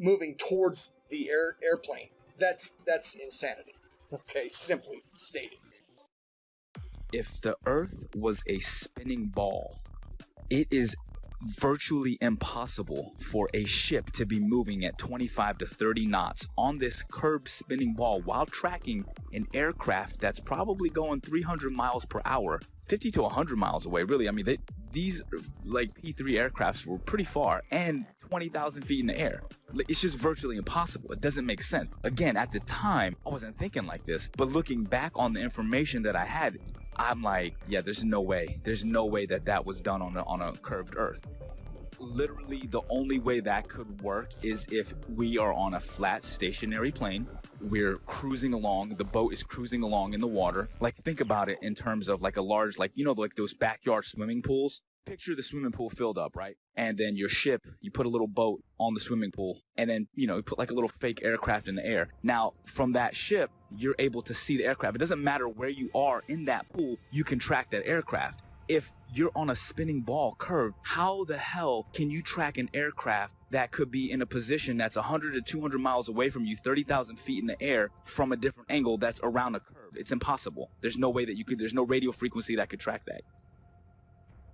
Speaker 7: moving towards the airplane. That's insanity. Okay, simply stated.
Speaker 10: If the Earth was a spinning ball, it is virtually impossible for a ship to be moving at 25 to 30 knots on this curved spinning ball while tracking an aircraft that's probably going 300 miles per hour, 50 to 100 miles away. Really, I mean, these like P-3 aircrafts were pretty far and 20,000 feet in the air. It's just virtually impossible. It doesn't make sense. Again, at the time, I wasn't thinking like this, but looking back on the information that I had, I'm like, yeah, there's no way. There's no way that was done on a curved Earth. Literally, the only way that could work is if we are on a flat, stationary plane. We're cruising along. The boat is cruising along in the water. Like, think about it in terms of like a large, like, you know, like those backyard swimming pools. Picture the swimming pool filled up, right? And then your ship, you put a little boat on the swimming pool, and then, you know, you put like a little fake aircraft in the air. Now, from that ship, you're able to see the aircraft. It doesn't matter where you are in that pool, you can track that aircraft. If you're on a spinning ball curve, how the hell can you track an aircraft that could be in a position that's 100 to 200 miles away from you, 30,000 feet in the air from a different angle that's around a curve? It's impossible. There's no way that you could, there's no radio frequency that could track that.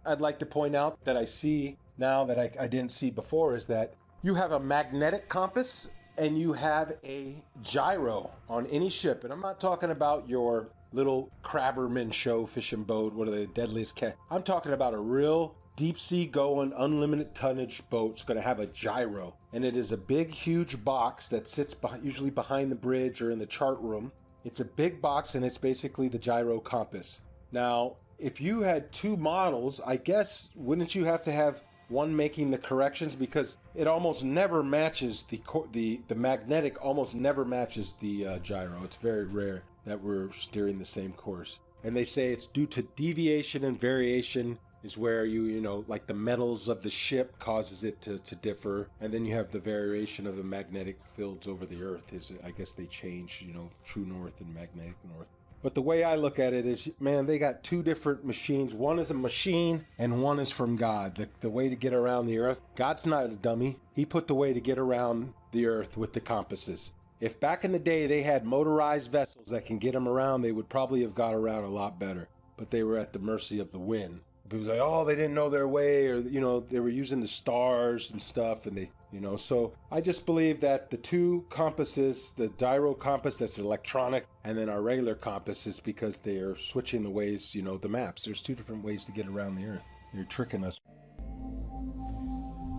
Speaker 9: I'd like to point out that I see now that I didn't see before is that you have a magnetic compass and you have a gyro on any ship. And I'm not talking about your little crabberman show fishing boat, what are the deadliest cat? I'm talking about a real deep sea going, unlimited tonnage boat's going to have a gyro. And it is a big, huge box that sits usually behind the bridge or in the chart room. It's a big box and it's basically the gyro compass. Now, if you had two models, I guess, wouldn't you have to have one making the corrections, because it almost never matches the magnetic almost never matches the gyro. It's very rare that we're steering the same course. And they say it's due to deviation and variation is where you know, like the metals of the ship causes it to differ. And then you have the variation of the magnetic fields over the earth is, I guess they change, you know, true north and magnetic north. But the way I look at it is, man, they got two different machines. One is a machine and one is from God. The way to get around the earth. God's not a dummy. He put the way to get around the earth with the compasses. If back in the day they had motorized vessels that can get them around, they would probably have got around a lot better. But they were at the mercy of the wind. People say, oh, they didn't know their way, or, you know, they were using the stars and stuff, and they, you know. So I just believe that the two compasses, the gyro compass that's electronic, and then our regular compass is because they are switching the ways, you know, the maps. There's two different ways to get around the earth. You're tricking us.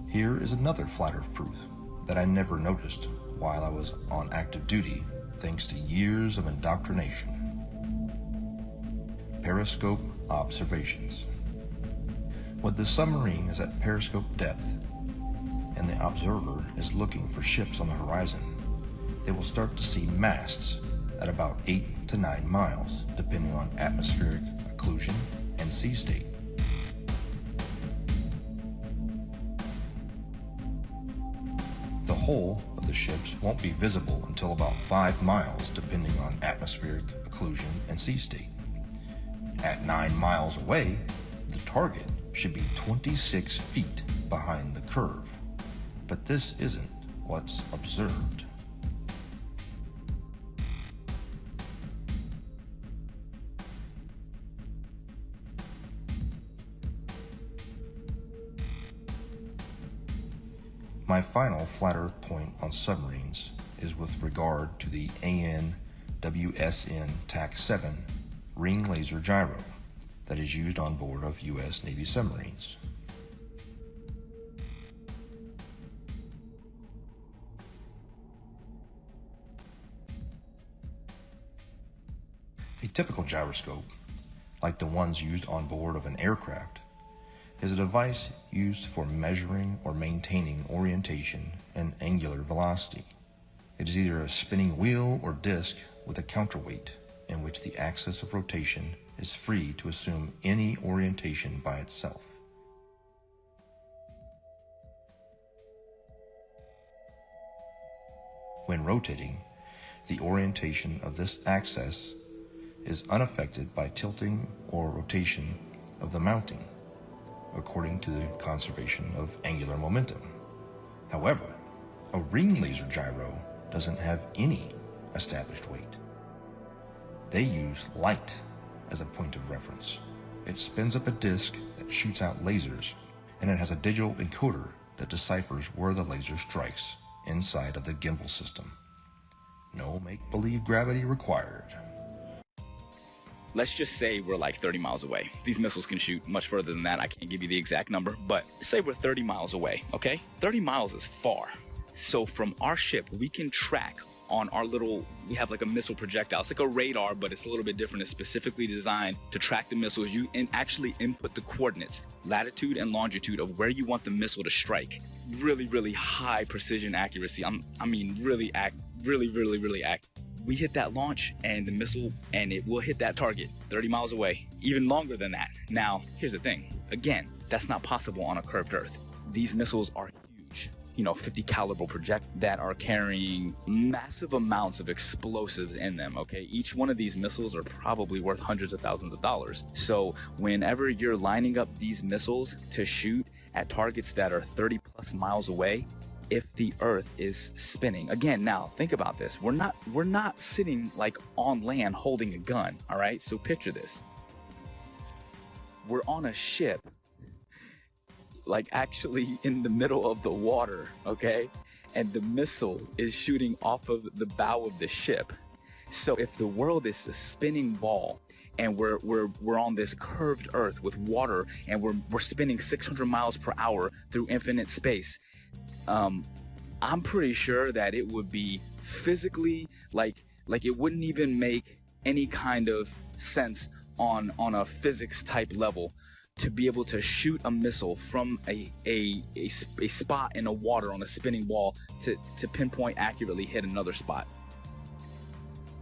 Speaker 11: Here is another flat earth proof that I never noticed while I was on active duty, thanks to years of indoctrination. Periscope observations. When the submarine is at periscope depth and the observer is looking for ships on the horizon, they will start to see masts at about 8 to 9 miles, depending on atmospheric occlusion and sea state. The hull of the ships won't be visible until about 5 miles, depending on atmospheric occlusion and sea state. At 9 miles away, the target should be 26 feet behind the curve, but this isn't what's observed. My final flat earth point on submarines is with regard to the AN/WSN TAC-7 ring laser gyro that is used on board of U.S. Navy submarines. A typical gyroscope, like the ones used on board of an aircraft, is a device used for measuring or maintaining orientation and angular velocity. It is either a spinning wheel or disc with a counterweight in which the axis of rotation is free to assume any orientation by itself. When rotating, the orientation of this axis is unaffected by tilting or rotation of the mounting, according to the conservation of angular momentum. However, A ring laser gyro doesn't have any established weight. They use light as a point of reference. It spins up a disc that shoots out lasers, and it has a digital encoder that deciphers where the laser strikes inside of the gimbal system. No make-believe gravity required.
Speaker 10: Let's just say we're like 30 miles away. These missiles can shoot much further than that. I can't give you the exact number, but say we're 30 miles away, okay? 30 miles is far. So from our ship, we can track on our little, we have like a missile projectile. It's like a radar, but it's a little bit different. It's specifically designed to track the missiles. You actually input the coordinates, latitude and longitude of where you want the missile to strike. Really, really high precision accuracy. Really accurate. We hit that launch and the missile, and it will hit that target 30 miles away, even longer than that. Now, here's the thing. Again, that's not possible on a curved Earth. These missiles are huge, 50 caliber projectiles that are carrying massive amounts of explosives in them, okay? Each one of these missiles are probably worth hundreds of thousands of dollars. So whenever you're lining up these missiles to shoot at targets that are 30 plus miles away, if the Earth is spinning, again, now think about this. We're not sitting like on land holding a gun, all right? So picture this. We're on a ship, like actually in the middle of the water, okay? And the missile is shooting off of the bow of the ship. So if the world is a spinning ball and we're on this curved Earth with water and we're spinning 600 miles per hour through infinite space, I'm pretty sure that it would be physically like it wouldn't even make any kind of sense on a physics type level to be able to shoot a missile from a spot in the water on a spinning ball to pinpoint accurately hit another spot.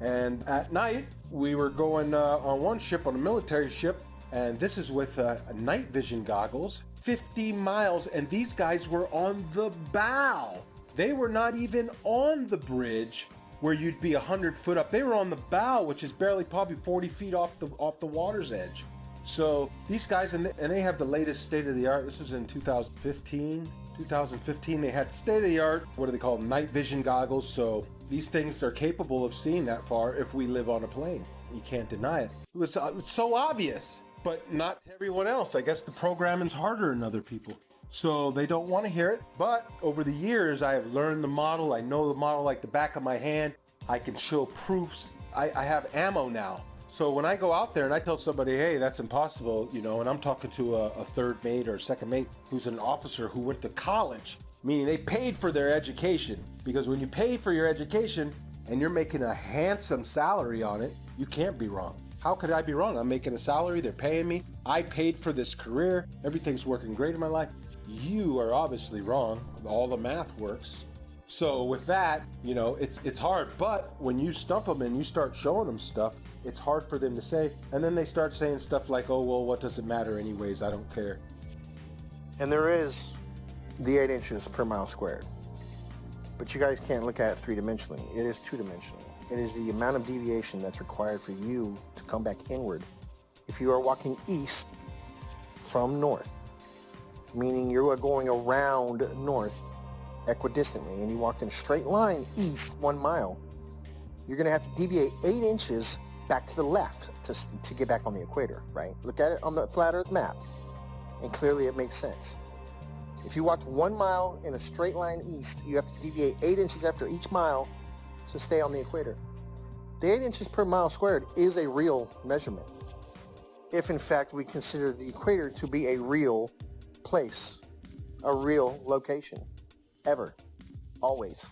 Speaker 9: And at night, we were going on one ship, on a military ship, and this is with night vision goggles, 50 miles, and these guys were on the bow. They were not even on the bridge where you'd be 100 foot up. They were on the bow, which is barely probably 40 feet off the water's edge. So these guys, and they have the latest state-of-the-art. This was in 2015. 2015, they had state-of-the-art, what do they call them, night vision goggles. So these things are capable of seeing that far if we live on a plane. You can't deny it. It was so obvious, but not to everyone else. I guess the programming's harder than other people, so they don't want to hear it. But over the years, I have learned the model. I know the model like the back of my hand. I can show proofs. I have ammo now. So when I go out there and I tell somebody, hey, that's impossible, and I'm talking to a third mate or a second mate who's an officer who went to college, meaning they paid for their education. Because when you pay for your education and you're making a handsome salary on it, you can't be wrong. How could I be wrong? I'm making a salary, they're paying me, I paid for this career, everything's working great in my life. You are obviously wrong. All the math works. So with that, it's hard. But when you stump them and you start showing them stuff, it's hard for them to say. And then they start saying stuff like, oh, well, what does it matter anyways? I don't care.
Speaker 6: And there is the 8 inches per mile squared. But you guys can't look at it three-dimensionally. It is two-dimensional. It is the amount of deviation that's required for you to come back inward. If you are walking east from north, meaning you are going around north equidistantly, and you walked in a straight line east 1 mile, you're going to have to deviate 8 inches back to the left to get back on the equator, right? Look at it on the flat Earth map, and clearly it makes sense. If you walked 1 mile in a straight line east, you have to deviate 8 inches after each mile to stay on the equator. The 8 inches per mile squared is a real measurement, if in fact we consider the equator to be a real place, a real location, ever, always.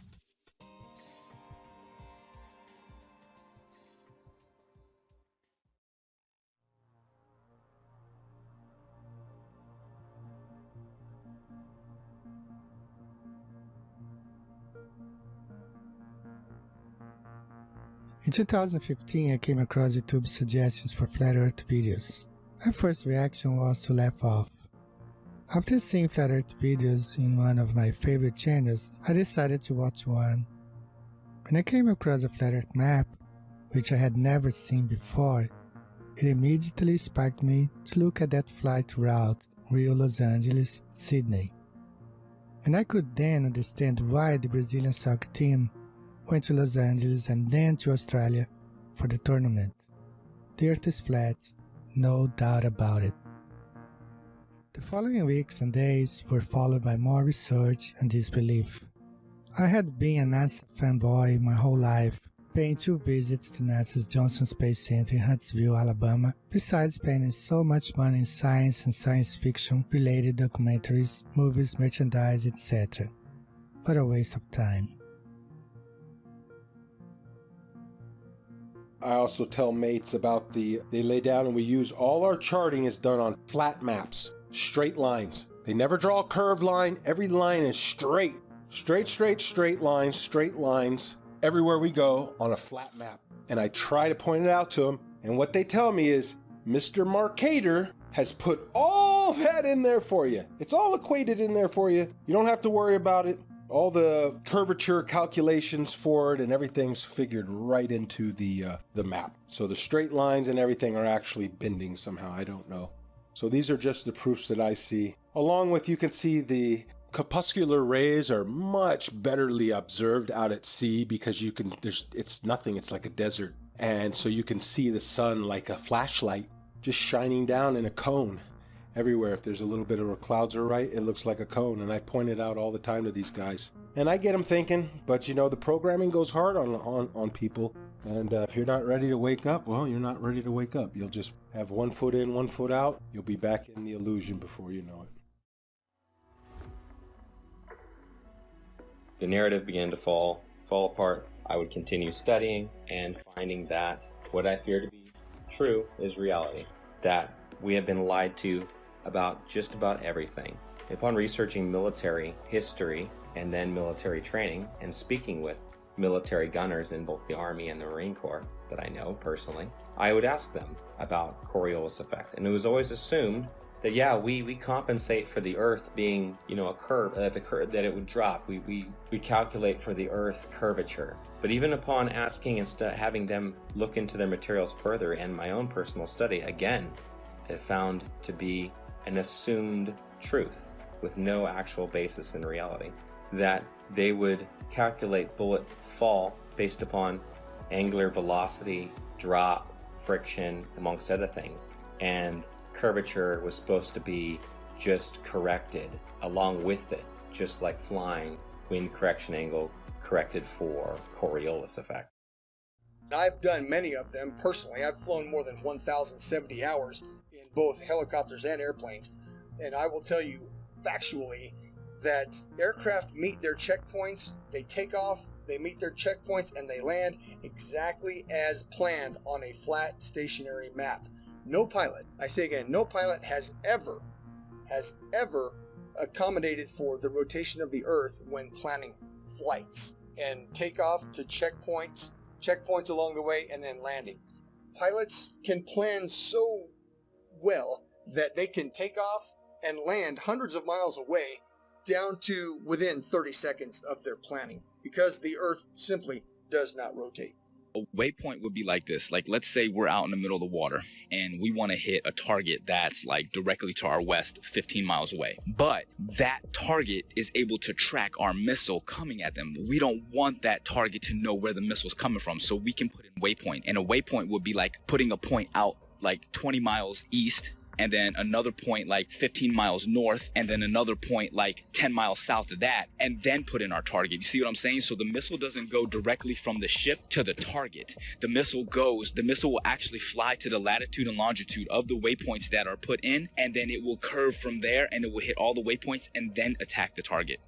Speaker 8: In 2015, I came across YouTube's suggestions for Flat Earth videos. My first reaction was to laugh off. After seeing Flat Earth videos in one of my favorite channels, I decided to watch one. When I came across a Flat Earth map, which I had never seen before, it immediately sparked me to look at that flight route, Rio, Los Angeles, Sydney. And I could then understand why the Brazilian soccer team went to Los Angeles and then to Australia for the tournament. The Earth is flat, no doubt about it. The following weeks and days were followed by more research and disbelief. I had been a NASA fanboy my whole life, paying 2 visits to NASA's Johnson Space Center in Huntsville, Alabama, besides spending so much money in science and science fiction related documentaries, movies, merchandise, etc. But a waste of time.
Speaker 9: I also tell mates about they lay down and we use all our charting is done on flat maps, straight lines. They never draw a curved line. Every line is straight. Straight lines everywhere we go on a flat map. And I try to point it out to them. And what they tell me is, Mr. Marcator has put all that in there for you. It's all equated in there for you. You don't have to worry about it. All the curvature calculations for it and everything's figured right into the map. So the straight lines and everything are actually bending somehow. I don't know. So these are just the proofs that I see. Along with, you can see the corpuscular rays are much betterly observed out at sea because it's nothing. It's like a desert. And so you can see the sun like a flashlight just shining down in a cone. Everywhere, if there's a little bit of clouds are right, it looks like a cone, and I point it out all the time to these guys. And I get them thinking, but you know, the programming goes hard on people, and if you're not ready to wake up, well, you're not ready to wake up. You'll just have 1 foot in, 1 foot out. You'll be back in the illusion before you know it.
Speaker 4: The narrative began to fall apart. I would continue studying and finding that what I fear to be true is reality, that we have been lied to about just about everything. Upon researching military history and then military training and speaking with military gunners in both the Army and the Marine Corps that I know personally, I would ask them about Coriolis effect. And it was always assumed that, yeah, we compensate for the Earth being, you know, a curve, that it would drop. We calculate for the Earth curvature. But even upon asking and having them look into their materials further and my own personal study, again, it found to be an assumed truth with no actual basis in reality, that they would calculate bullet fall based upon angular velocity, drop, friction, amongst other things, and curvature was supposed to be just corrected along with it, just like flying, wind correction angle corrected for Coriolis effect.
Speaker 7: I've done many of them personally. I've flown more than 1,070 hours in both helicopters and airplanes, and I will tell you factually that aircraft meet their checkpoints, they take off, they meet their checkpoints, and they land exactly as planned on a flat stationary map. No pilot, I say again, no pilot has ever accommodated for the rotation of the Earth when planning flights and takeoff to checkpoints along the way, and then landing. Pilots can plan so well that they can take off and land hundreds of miles away down to within 30 seconds of their planning because the Earth simply does not rotate.
Speaker 10: A waypoint would be like this. Like, let's say we're out in the middle of the water and we want to hit a target that's like directly to our west, 15 miles away. But that target is able to track our missile coming at them. We don't want that target to know where the missile's coming from, so we can put in waypoint. And a waypoint would be like putting a point out like 20 miles east, and then another point like 15 miles north, and then another point like 10 miles south of that, and then put in our target. You see what I'm saying? So the missile doesn't go directly from the ship to the target. The missile will actually fly to the latitude and longitude of the waypoints that are put in, and then it will curve from there, and it will hit all the waypoints and then attack the target.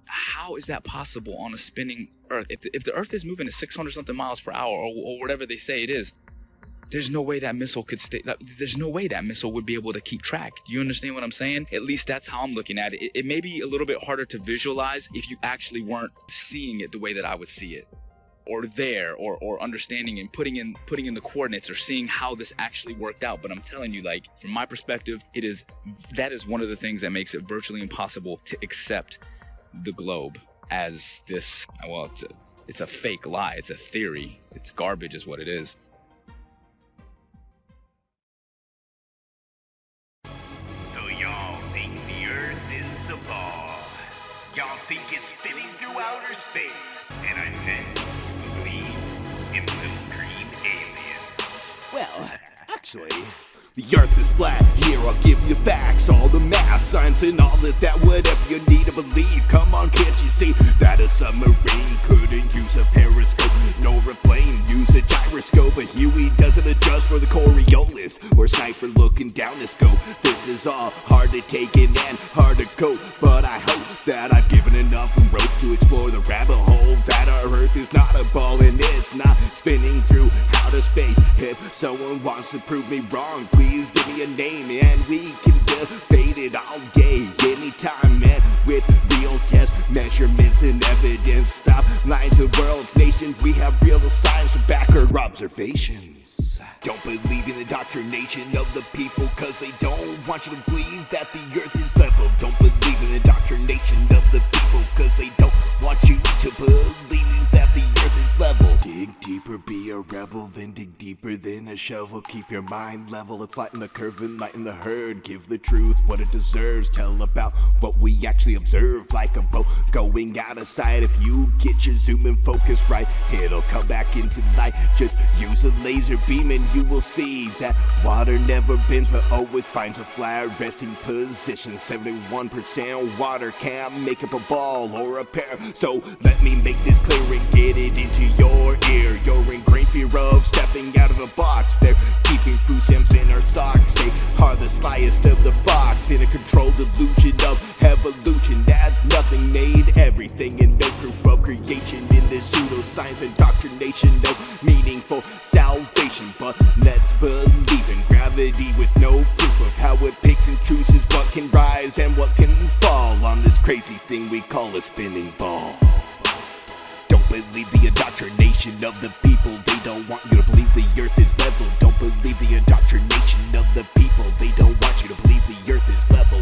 Speaker 10: How is that possible on a spinning Earth? If the Earth is moving at 600 something miles per hour, or whatever they say it is, there's no way that missile could stay. There's no way that missile would be able to keep track. Do you understand what I'm saying? At least that's how I'm looking at it. It may be a little bit harder to visualize if you actually weren't seeing it the way that I would see it, or there, or understanding and putting in the coordinates, or seeing how this actually worked out. But I'm telling you, like, from my perspective, that is one of the things that makes it virtually impossible to accept the globe as this. Well, it's a fake lie. It's a theory. It's garbage, is what it is.
Speaker 13: So y'all think the Earth is think it's spinning through outer space, and I tend to believe in little green aliens.
Speaker 14: Well, actually, the earth is flat. Here I'll give you facts, all the math, science and all of that, whatever you need to believe. Come on, can't you see that a submarine couldn't use a periscope, nor a plane use a gyroscope? A Huey doesn't adjust for the Coriolis, or sniper looking down the scope. This is all hard to take in and hard to cope, but I hope that I've given enough rope to explore the rabbit hole that our earth is not a ball and it's not spinning through outer space. If someone wants to prove me wrong, please give me a name and we can debate it all day, anytime, and with real test measurements and evidence. Stop lying to world's nations, we have real science to back our observations. Don't believe in the indoctrination of the people, cause they don't want you to believe that the earth is level. Don't believe in the indoctrination of the people, cause they don't want you to believe that the earth is level. Dig deeper, be a rebel, then dig deeper than a shovel. Keep your mind level, it's lighten the curve and lighten the herd. Give the truth what it deserves, tell about what we actually observe. Like a boat going out of sight, if you get your zoom and focus right, it'll come back into light. Just use a laser beam and you will see that water never bends but always finds a flat resting position. 71% water can't make up a ball or a pair, so let me make this clear and get it into your ear. You're in great fear of stepping out of the box. They're keeping food stamps in our socks. They are the slyest of the fox, in a controlled illusion of evolution. That's nothing made everything, and no proof of creation in this pseudoscience indoctrination. No meaningful salvation, but let's believe in gravity with no proof of how it picks and chooses what can rise and what can fall on this crazy thing we call a spinning ball. Don't believe the indoctrination of the people, they don't want you to believe the earth is level. Don't believe the indoctrination of the people, they don't want you to believe the earth is level.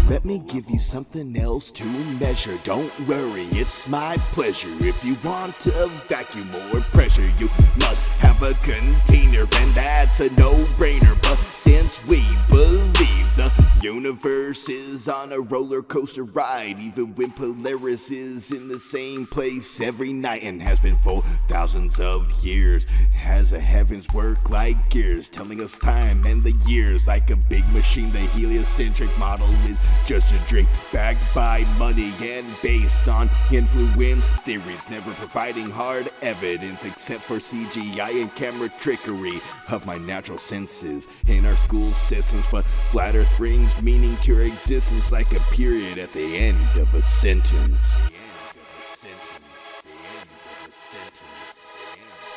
Speaker 14: Let me give you something else to measure. Don't worry, it's my pleasure. If you want to vacuum or pressure, you must have a container, and that's a no-brainer. But since we believe the universe is on a roller coaster ride, even when Polaris is in the same place every night and has been for thousands of years, has the heavens work like gears, telling us time and the years like a big machine. The heliocentric model is just a drink backed by money and based on influence theories, never providing hard evidence except for CGI and camera trickery of my natural senses in our school systems. But flat earth brings meaning to our existence like a period at the end of a sentence.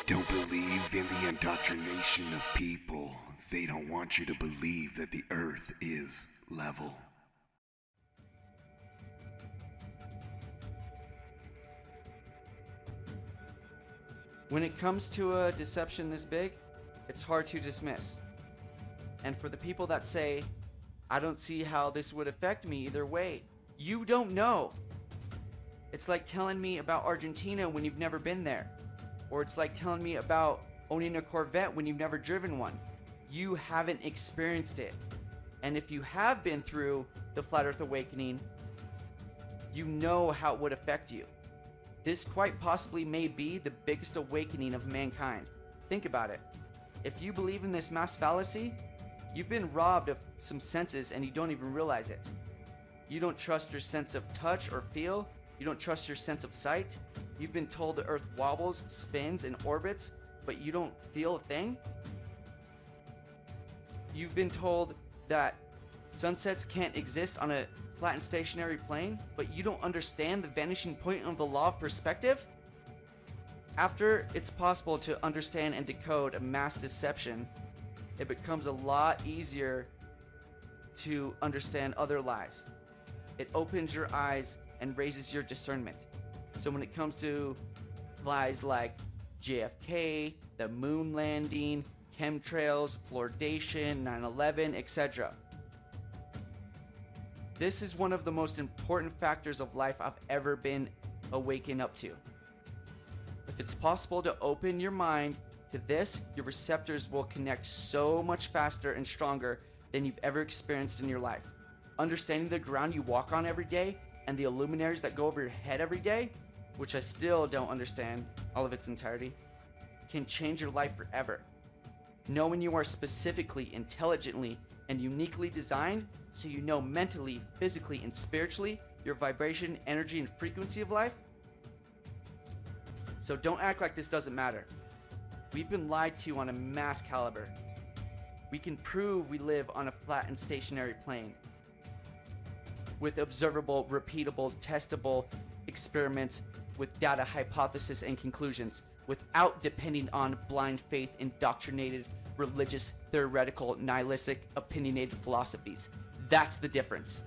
Speaker 14: Don't believe in the indoctrination of people. They don't want you to believe that the earth is level.
Speaker 15: When it comes to a deception this big, it's hard to dismiss. And for the people that say, I don't see how this would affect me either way, you don't know. It's like telling me about Argentina when you've never been there. Or it's like telling me about owning a Corvette when you've never driven one. You haven't experienced it. And if you have been through the Flat Earth Awakening, you know how it would affect you. This quite possibly may be the biggest awakening of mankind. Think about it. If you believe in this mass fallacy, you've been robbed of some senses and you don't even realize it. You don't trust your sense of touch or feel. You don't trust your sense of sight. You've been told the earth wobbles, spins, and orbits, but you don't feel a thing. You've been told that sunsets can't exist on a flat and stationary plane, but you don't understand the vanishing point of the law of perspective? After it's possible to understand and decode a mass deception, it becomes a lot easier to understand other lies. It opens your eyes and raises your discernment. So when it comes to lies like JFK, the moon landing, chemtrails, fluoridation, 9/11, etc., this is one of the most important factors of life I've ever been awakened up to. If it's possible to open your mind to this, your receptors will connect so much faster and stronger than you've ever experienced in your life. Understanding the ground you walk on every day and the luminaries that go over your head every day, which I still don't understand all of its entirety, can change your life forever. Knowing you are specifically, intelligently, and uniquely designed so you know mentally, physically, and spiritually your vibration, energy, and frequency of life. So don't act like this doesn't matter. We've been lied to on a mass caliber. We can prove we live on a flat and stationary plane with observable, repeatable, testable experiments with data, hypothesis, and conclusions without depending on blind faith, indoctrinated, religious, theoretical, nihilistic, opinionated philosophies. That's the difference.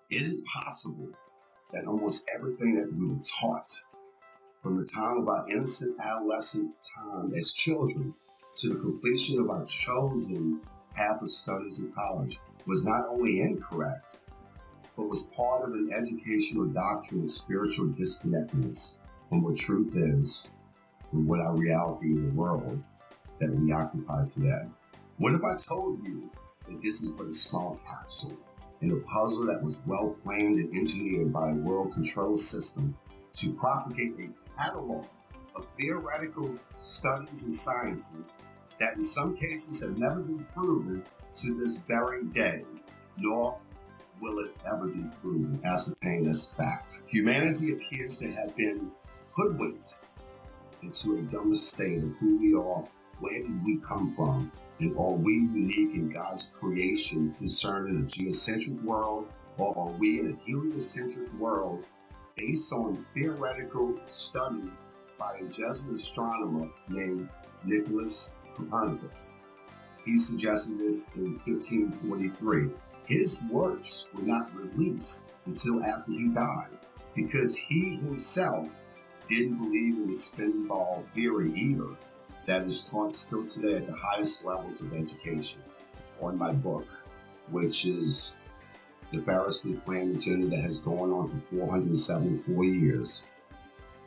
Speaker 16: Is it possible that almost everything that we were taught from the time of our innocent adolescent time as children to the completion of our chosen path of studies in college was not only incorrect, but was part of an educational doctrine of spiritual disconnectedness from what truth is and what our reality in the world that we occupy today? What if I told you that this is but a small capsule in a puzzle that was well planned and engineered by a world control system to propagate a catalog of theoretical studies and sciences that in some cases have never been proven to this very day, nor will it ever be proven, ascertained as fact. Humanity appears to have been hoodwinked into a dumber state of who we are, where did we come from, and are we unique in God's creation concerning a geocentric world, or are we in a heliocentric world based on theoretical studies by a Jesuit astronomer named Nicholas Copernicus? He suggested this in 1543. His works were not released until after he died because he himself didn't believe in the spin ball theory either that is taught still today at the highest levels of education. On my book, which is the variously planned agenda that has gone on for 474 years,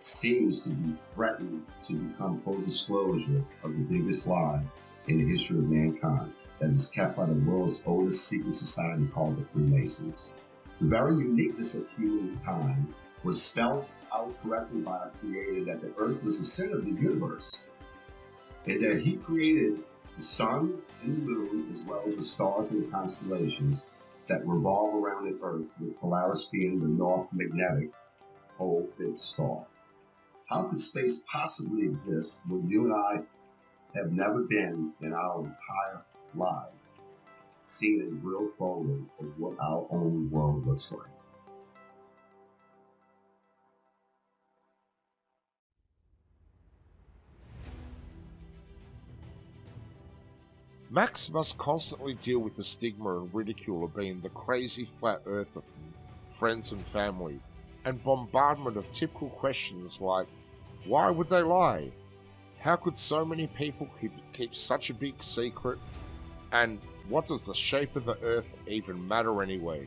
Speaker 16: seems to be threatened to become full disclosure of the biggest lie in the history of mankind that is kept by the world's oldest secret society called the Freemasons. The very uniqueness of humankind was spelled out correctly by our Creator that the earth was the center of the universe, and that He created the sun and the moon as well as the stars and the constellations that revolve around the earth, with Polaris being the north magnetic pole fixed star. How could space possibly exist when you and I have never been in our entire lives seen a real photo of what our own world looks like?
Speaker 12: Max must constantly deal with the stigma and ridicule of being the crazy flat earther from friends and family, and bombardment of typical questions like, why would they lie? How could so many people keep such a big secret? And what does the shape of the earth even matter anyway?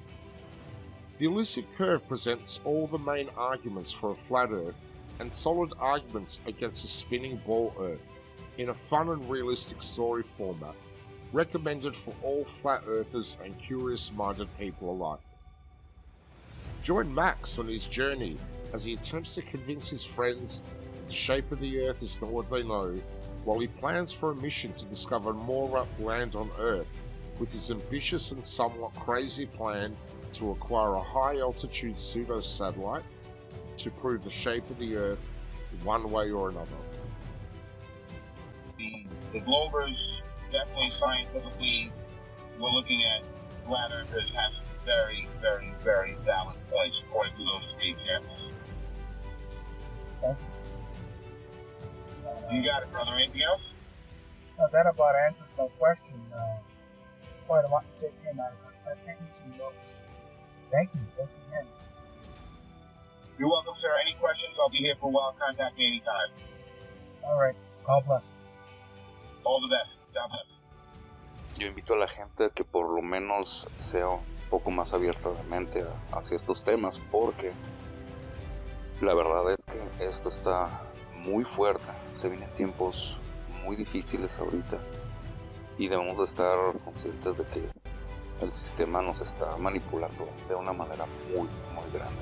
Speaker 12: The elusive curve presents all the main arguments for a flat earth and solid arguments against a spinning ball earth in a fun and realistic story format, recommended for all flat earthers and curious-minded people alike. Join Max on his journey as he attempts to convince his friends that the shape of the earth is not what they know, while he plans for a mission to discover more land on Earth with his ambitious and somewhat crazy plan to acquire a high-altitude pseudo-satellite to prove the shape of the Earth one way or another.
Speaker 2: The Globers, definitely scientifically, we're looking at flat earthers have some very, very, very valid points according to those three examples.
Speaker 3: Thank you.
Speaker 2: You got it, brother. Anything else?
Speaker 3: No, that about answers my question. Quite a lot to take in. I've taken some notes. Thank you. Thank you again.
Speaker 2: You're welcome, sir. Any questions? I'll be here for a while. Contact me anytime.
Speaker 3: All right. God bless.
Speaker 2: All the best. God bless.
Speaker 5: Yo invito a la gente a que por lo menos sea un poco más abierta de mente hacia estos temas, porque la verdad es que esto está muy fuerte, se vienen tiempos muy difíciles ahorita y debemos de estar conscientes de que el sistema nos está manipulando de una manera muy, muy grande.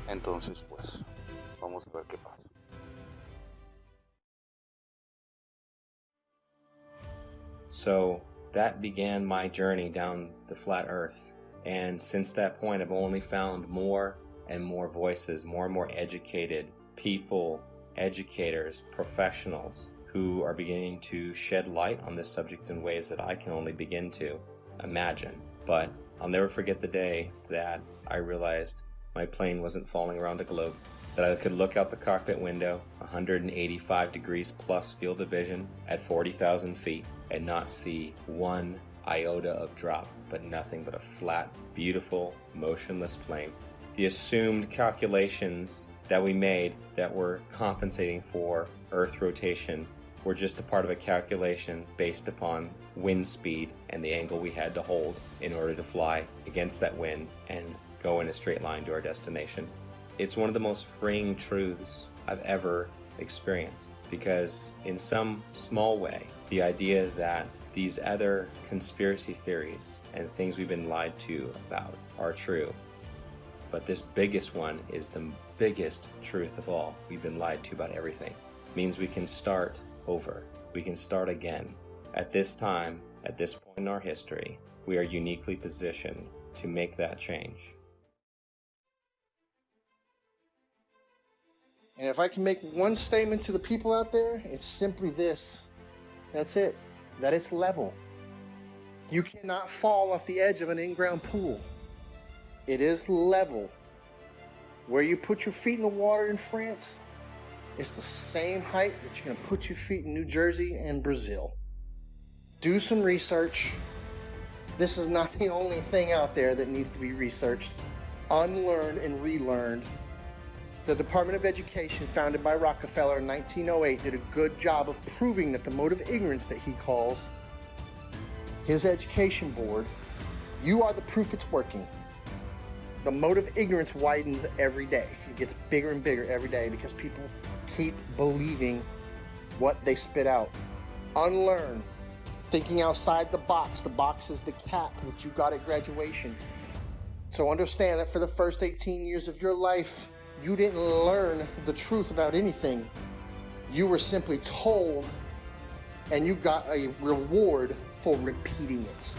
Speaker 5: Entonces, pues, vamos a ver qué pasa.
Speaker 4: So that began my journey down the flat earth. And since that point, I've only found more and more voices, more and more educated people, educators, professionals who are beginning to shed light on this subject in ways that I can only begin to imagine. But I'll never forget the day that I realized my plane wasn't falling around a globe, that I could look out the cockpit window, 185 degrees plus field of vision at 40,000 feet, and not see one iota of drop, but nothing but a flat, beautiful, motionless plane. The assumed calculations that we made that were compensating for Earth rotation were just a part of a calculation based upon wind speed and the angle we had to hold in order to fly against that wind and go in a straight line to our destination. It's one of the most freeing truths I've ever experienced, because in some small way, the idea that these other conspiracy theories and things we've been lied to about are true. But this biggest one is the biggest truth of all. We've been lied to about everything. It means we can start over. We can start again. At this time, at this point in our history, we are uniquely positioned to make that change.
Speaker 6: And if I can make one statement to the people out there, it's simply this. That's it. That it's level. You cannot fall off the edge of an in-ground pool. It is level. Where you put your feet in the water in France, it's the same height that you're going to put your feet in New Jersey and Brazil. Do some research. This is not the only thing out there that needs to be researched, unlearned and relearned. The Department of Education, founded by Rockefeller in 1908, did a good job of proving that the mode of ignorance that he calls his education board, you are the proof it's working. The mode of ignorance widens every day. It gets bigger and bigger every day because people keep believing what they spit out. Unlearn. Thinking outside the box. The box is the cap that you got at graduation. So understand that for the first 18 years of your life, you didn't learn the truth about anything. You were simply told, and you got a reward for repeating it.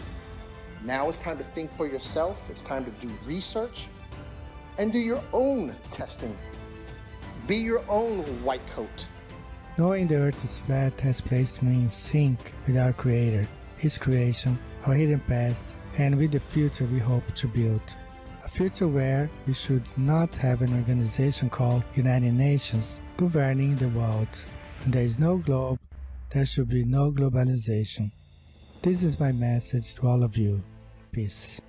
Speaker 6: Now it's time to think for yourself. It's time to do research and do your own testing. Be your own white coat.
Speaker 8: Knowing the earth is flat has placed me in sync with our Creator, His creation, our hidden past, and with the future we hope to build. A future where we should not have an organization called United Nations governing the world. And there is no globe, there should be no globalization. This is my message to all of you. Peace.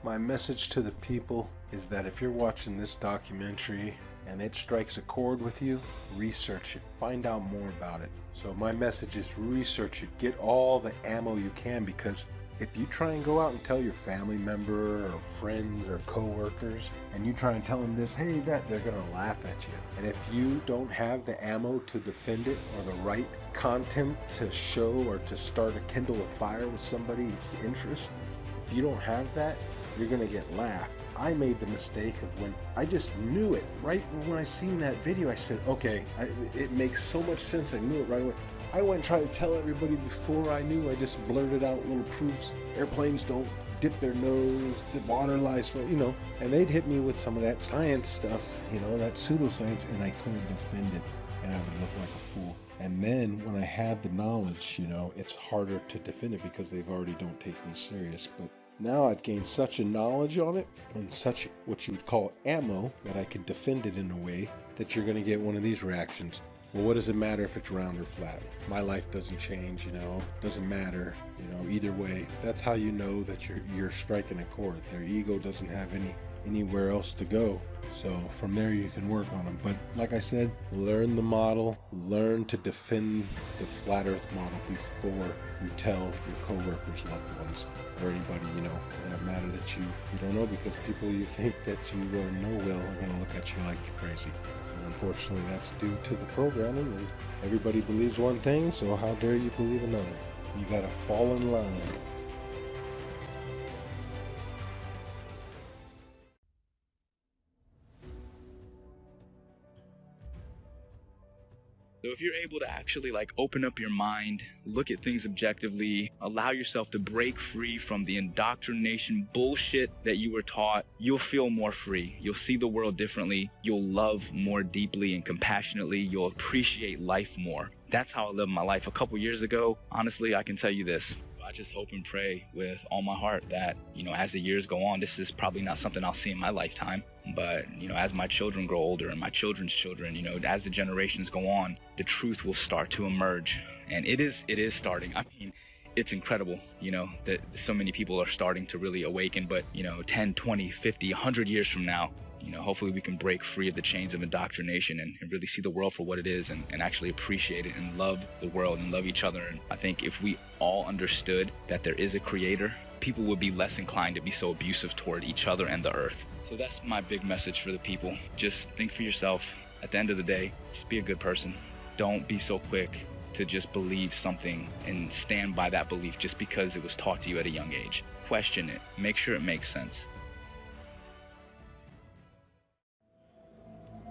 Speaker 9: My message to the people is that if you're watching this documentary and it strikes a chord with you, research it. Find out more about it. So my message is research it. Get all the ammo you can, because if you try and go out and tell your family member or friends or co-workers and you try and tell them this, hey, that, they're going to laugh at you. And if you don't have the ammo to defend it or the right content to show or to start a kindle a fire with somebody's interest, if you don't have that, you're going to get laughed. I made the mistake of when I just knew it. Right when I seen that video, I said, okay, it makes so much sense. I knew it right away. I went and tried to tell everybody before I knew. I just blurted out little proofs. Airplanes don't dip their nose, the water lies, and they'd hit me with some of that science stuff, that pseudoscience, and I couldn't defend it, and I would look like a fool. And then when I had the knowledge, it's harder to defend it because they've already don't take me serious. But now I've gained such a knowledge on it and such what you would call ammo that I can defend it in a way that you're going to get one of these reactions. Well, what does it matter if it's round or flat? My life doesn't change, doesn't matter, either way. That's how you know that you're striking a chord. Their ego doesn't have anywhere else to go. So from there you can work on them. But like I said, learn the model, learn to defend the flat earth model before you tell your coworkers, loved ones, or anybody, that matter that you don't know, because people you think that you know well are going to look at you like you're crazy. And unfortunately, that's due to the programming, and everybody believes one thing, so how dare you believe another? You got to fall in line.
Speaker 10: So if you're able to actually open up your mind, look at things objectively, allow yourself to break free from the indoctrination bullshit that you were taught, you'll feel more free. You'll see the world differently. You'll love more deeply and compassionately. You'll appreciate life more. That's how I lived my life. A couple years ago, honestly, I can tell you this. I just hope and pray with all my heart that, as the years go on, this is probably not something I'll see in my lifetime. But, as my children grow older and my children's children, as the generations go on, the truth will start to emerge. And it is starting. I mean, it's incredible, that so many people are starting to really awaken. But, 10, 20, 50, 100 years from now, hopefully we can break free of the chains of indoctrination and really see the world for what it is and actually appreciate it and love the world and love each other. And I think if we all understood that there is a creator, people would be less inclined to be so abusive toward each other and the earth. So that's my big message for the people. Just think for yourself. At the end of the day, just be a good person. Don't be so quick to just believe something and stand by that belief just because it was taught to you at a young age. Question it. Make sure it makes sense.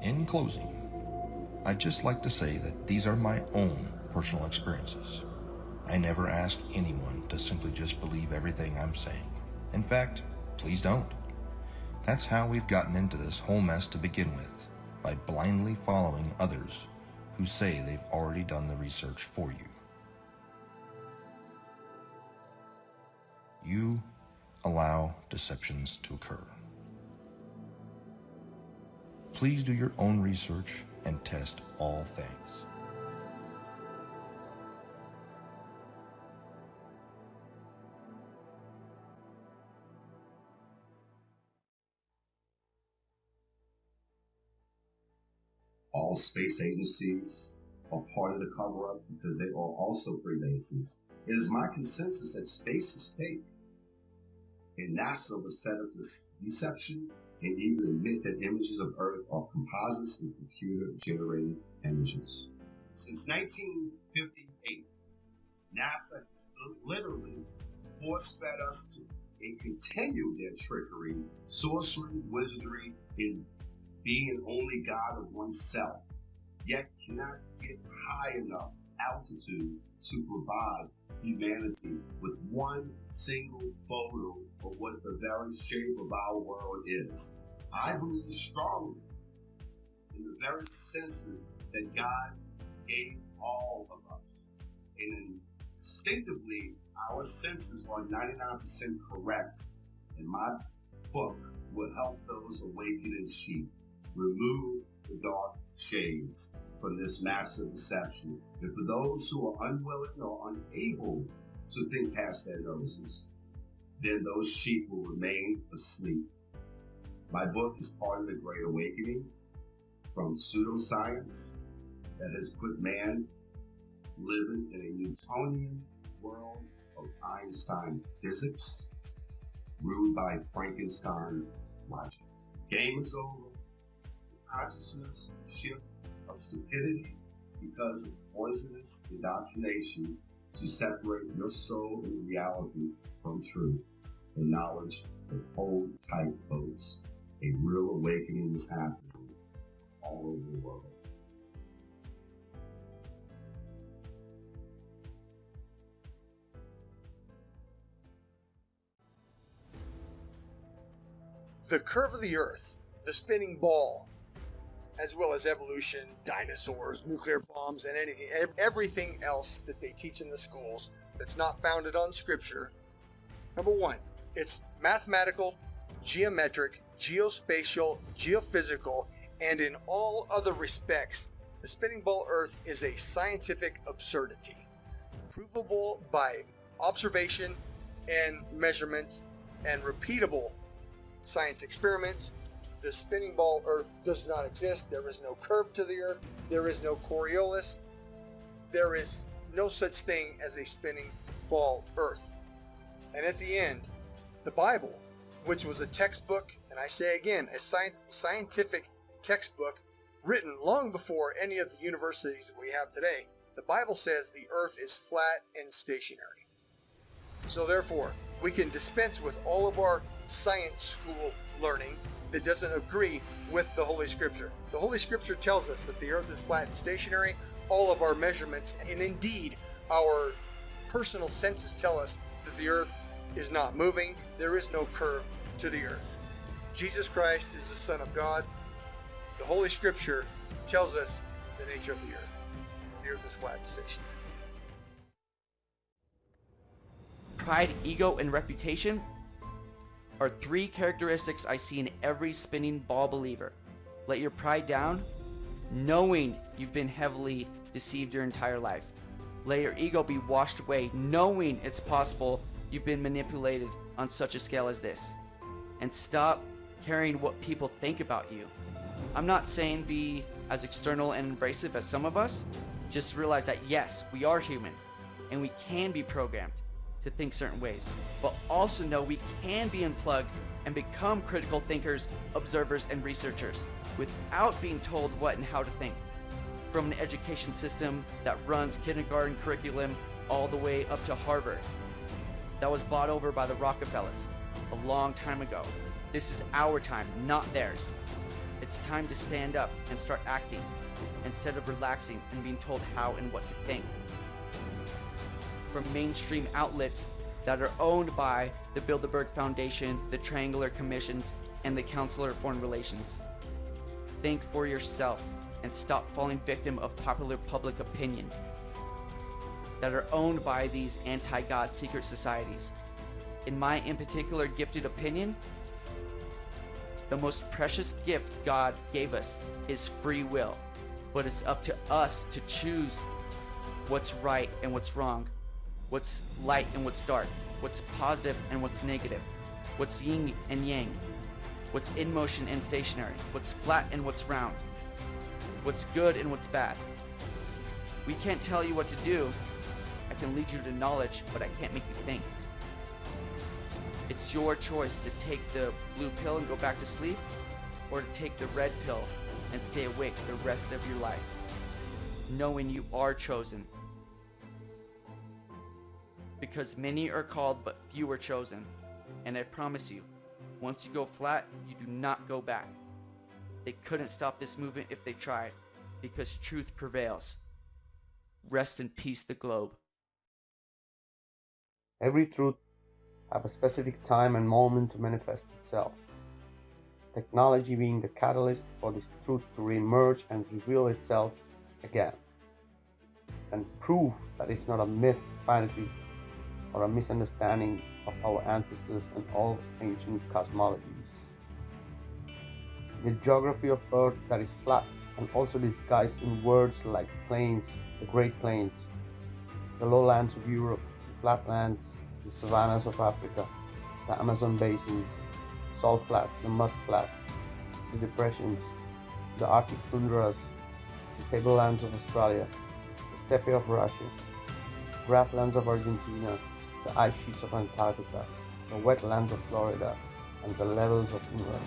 Speaker 11: In closing, I'd just like to say that these are my own personal experiences. I never ask anyone to simply just believe everything I'm saying. In fact, please don't. That's how we've gotten into this whole mess to begin with, by blindly following others who say they've already done the research for you. You allow deceptions to occur. Please do your own research and test all things.
Speaker 16: All space agencies are part of the cover-up because they are also Freemasons. It is my consensus that space is fake. And NASA was set up this deception and even admit that images of Earth are composites and computer-generated images. Since 1958, NASA has literally force-fed us to and continue their trickery, sorcery, wizardry, and being only God of oneself, yet cannot get high enough altitude to provide humanity with one single photo of what the very shape of our world is. I believe strongly in the very senses that God gave all of us. And instinctively, our senses are 99% correct. And my book will help those awakening sheep remove the dark shades from this massive deception. And for those who are unwilling or unable to think past their noses, then those sheep will remain asleep. My book is part of the Great Awakening from pseudoscience that has put man living in a Newtonian world of Einstein physics, ruled by Frankenstein logic. Game is over. Consciousness shift of stupidity because of poisonous indoctrination to separate your soul and reality from truth and knowledge. But hold tight, folks. A real awakening is happening all over the world.
Speaker 7: The curve of the Earth, the spinning ball, as well as evolution, dinosaurs, nuclear bombs, and everything else that they teach in the schools that's not founded on scripture. Number one, it's mathematical, geometric, geospatial, geophysical, and in all other respects, the spinning ball Earth is a scientific absurdity, provable by observation and measurement, and repeatable science experiments. The spinning ball Earth does not exist. There is no curve to the Earth. There is no Coriolis. There is no such thing as a spinning ball Earth. And at the end, the Bible, which was a textbook, and I say again, a scientific textbook written long before any of the universities that we have today, the Bible says the Earth is flat and stationary. So therefore, we can dispense with all of our science school learning that doesn't agree with the Holy Scripture. The Holy Scripture tells us that the Earth is flat and stationary. All of our measurements, and indeed our personal senses, tell us that the Earth is not moving. There is no curve to the Earth. Jesus Christ is the Son of God. The Holy Scripture tells us the nature of the Earth. The Earth is flat and stationary.
Speaker 15: Pride, ego, and reputation are three characteristics I see in every spinning ball believer. Let your pride down, knowing you've been heavily deceived your entire life. Let your ego be washed away, knowing it's possible you've been manipulated on such a scale as this. And stop caring what people think about you. I'm not saying be as external and abrasive as some of us. Just realize that yes, we are human and we can be programmed to think certain ways, but also know we can be unplugged and become critical thinkers, observers, and researchers without being told what and how to think. From an education system that runs kindergarten curriculum all the way up to Harvard, that was bought over by the Rockefellers a long time ago. This is our time, not theirs. It's time to stand up and start acting instead of relaxing and being told how and what to think. From mainstream outlets that are owned by the Bilderberg Foundation, the Triangular Commissions, and the Council of Foreign Relations. Think for yourself and stop falling victim of popular public opinion that are owned by these anti-God secret societies. In my in particular gifted opinion, the most precious gift God gave us is free will, but it's up to us to choose what's right and what's wrong, what's light and what's dark, what's positive and what's negative, what's yin and yang, what's in motion and stationary, what's flat and what's round, what's good and what's bad. We can't tell you what to do. I can lead you to knowledge, but I can't make you think. It's your choice to take the blue pill and go back to sleep, or to take the red pill and stay awake the rest of your life, knowing you are chosen. Because many are called, but few are chosen. And I promise you, once you go flat, you do not go back. They couldn't stop this movement if they tried, because truth prevails. Rest in peace, the globe.
Speaker 17: Every truth have a specific time and moment to manifest itself. Technology being the catalyst for this truth to re-emerge and reveal itself again. And proof that it's not a myth, vanity, or a misunderstanding of our ancestors and all ancient cosmologies. The geography of Earth that is flat and also disguised in words like plains, the Great Plains, the lowlands of Europe, the flatlands, the savannas of Africa, the Amazon basin, the salt flats, the mud flats, the depressions, the Arctic tundras, the tablelands of Australia, the steppe of Russia, the grasslands of Argentina, the ice sheets of Antarctica, the wetlands of Florida, and the levels of England.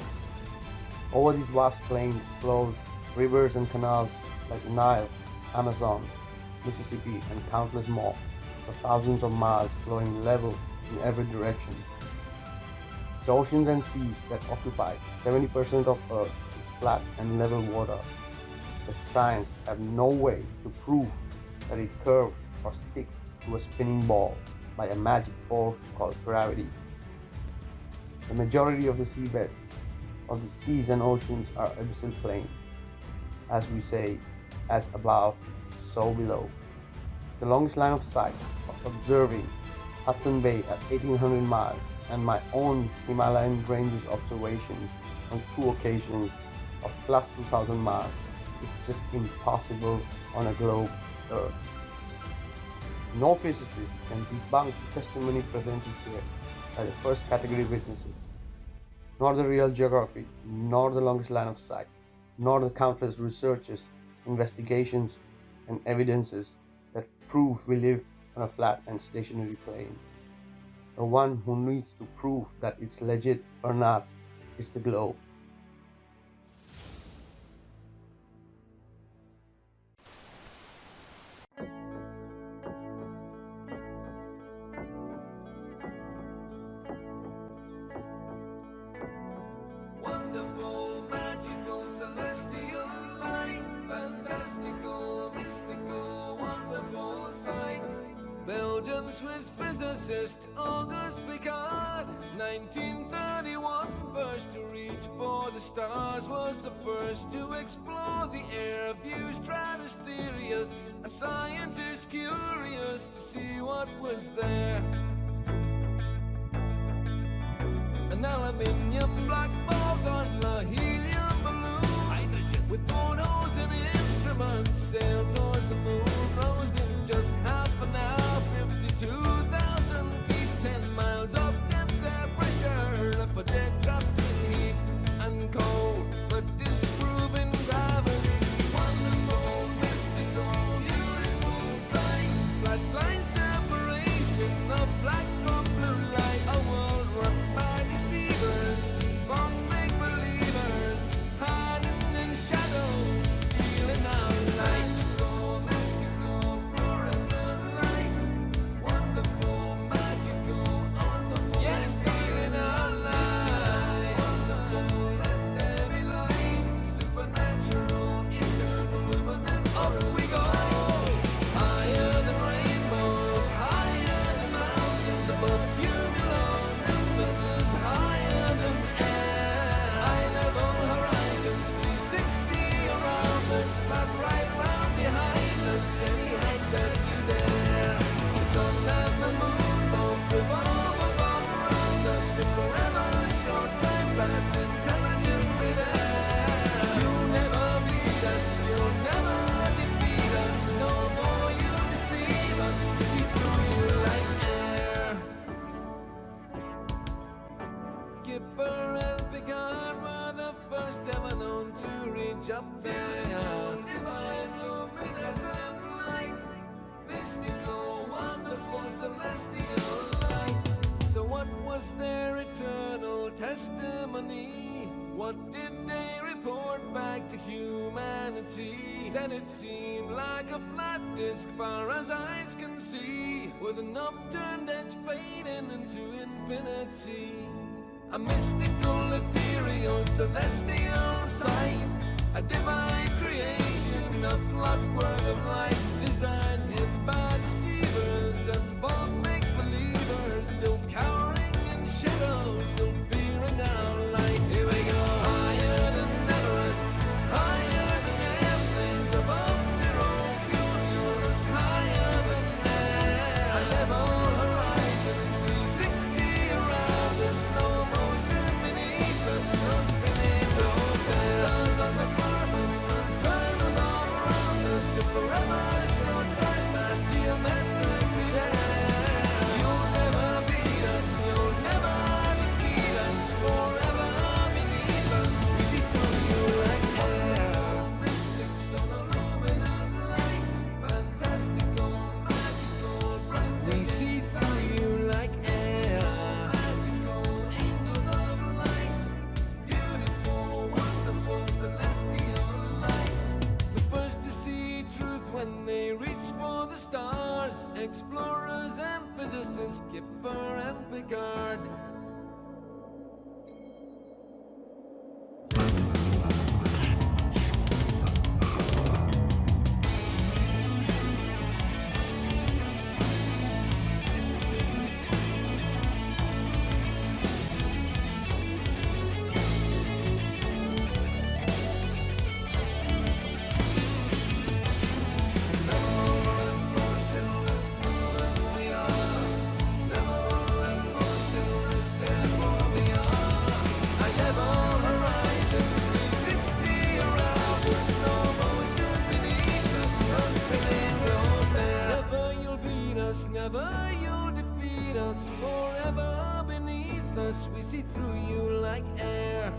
Speaker 17: Over these vast plains flows rivers and canals like the Nile, Amazon, Mississippi, and countless more, for thousands of miles flowing level in every direction. The oceans and seas that occupy 70% of Earth is flat and level water, but science have no way to prove that it curves or sticks to a spinning ball by a magic force called gravity. The majority of the seabeds of the seas and oceans are abyssal plains. As we say, as above, so below. The longest line of sight of observing Hudson Bay at 1800 miles and my own Himalayan ranges observation on 2 occasions of plus 2000 miles is just impossible on a globe Earth. No physicist can debunk the testimony presented here by the first category witnesses. nor the real geography, nor the longest line of sight, nor the countless researches, investigations, and evidences that prove we live on a flat and stationary plane. The one who needs to prove that it's legit or not is the globe.
Speaker 18: Wonderful, magical, celestial light, fantastical, mystical, wonderful sight. Belgian Swiss physicist Auguste Piccard, 1931, first to reach for the stars, was the first to explore the air view stratospherius, a scientist curious to see what was there. An aluminium black ball gondola, helium balloon, hydrogen with photos and instruments, sailed towards the moon, rose in just half an hour, 52,000 feet, 10 miles of depth air pressure, left for dead, trapped in heat and cold, but disproving gravity. Wonderful, mystical, beautiful sight, flat line separation of black from blue light, a world run by deceivers, false make-believers, hiding in shadows, stealing our light. Mystical, fluorescent light, wonderful, magical, awesome, yes, stealing our light. Wonderful, let there be light, supernatural, eternal, luminous. Up we go, higher than rainbows, higher than mountains, above cumulonimbus, higher than air. High level horizon, 360 around us, not right round behind us, any height that you dare. The sun and the moon both revolve above around us, to forever short time pass intelligently there. You'll never beat us, you'll never defeat us, no more you deceive us, we see through you like air. Kipper and Picard were the first ever known to reach up there. Divine, luminescent light, mystical, wonderful, celestial light. So what was their eternal testimony? What did they report back to humanity? Said it seemed like a flat disk far as eyes can see, with an upturned edge fading into infinity. A mystical, ethereal, celestial sight, a divine creation, a clockwork of light, designed hid by deceivers and false make-believers, still cowering in the shadows, still fearing our light. Here we go, higher than Everest, higher than airplanes, above zero cumulus, higher than air. A level horizon, 360 around us, no motion beneath us, no spinning, no stars on the firmament, turning all around us, to forever short time past geometrically there. You'll never beat us, you'll never defeat us, forever beneath us, we see through you like air. Mystics on a luminous light, fantastical, magical, bright, we see through you like air. Magical angels of light, beautiful, wonderful, celestial light. The first to see truth when they reach for the stars, explorers and physicists, Kipper and Picard. Never you'll defeat us, forever beneath with us, we see through you like air.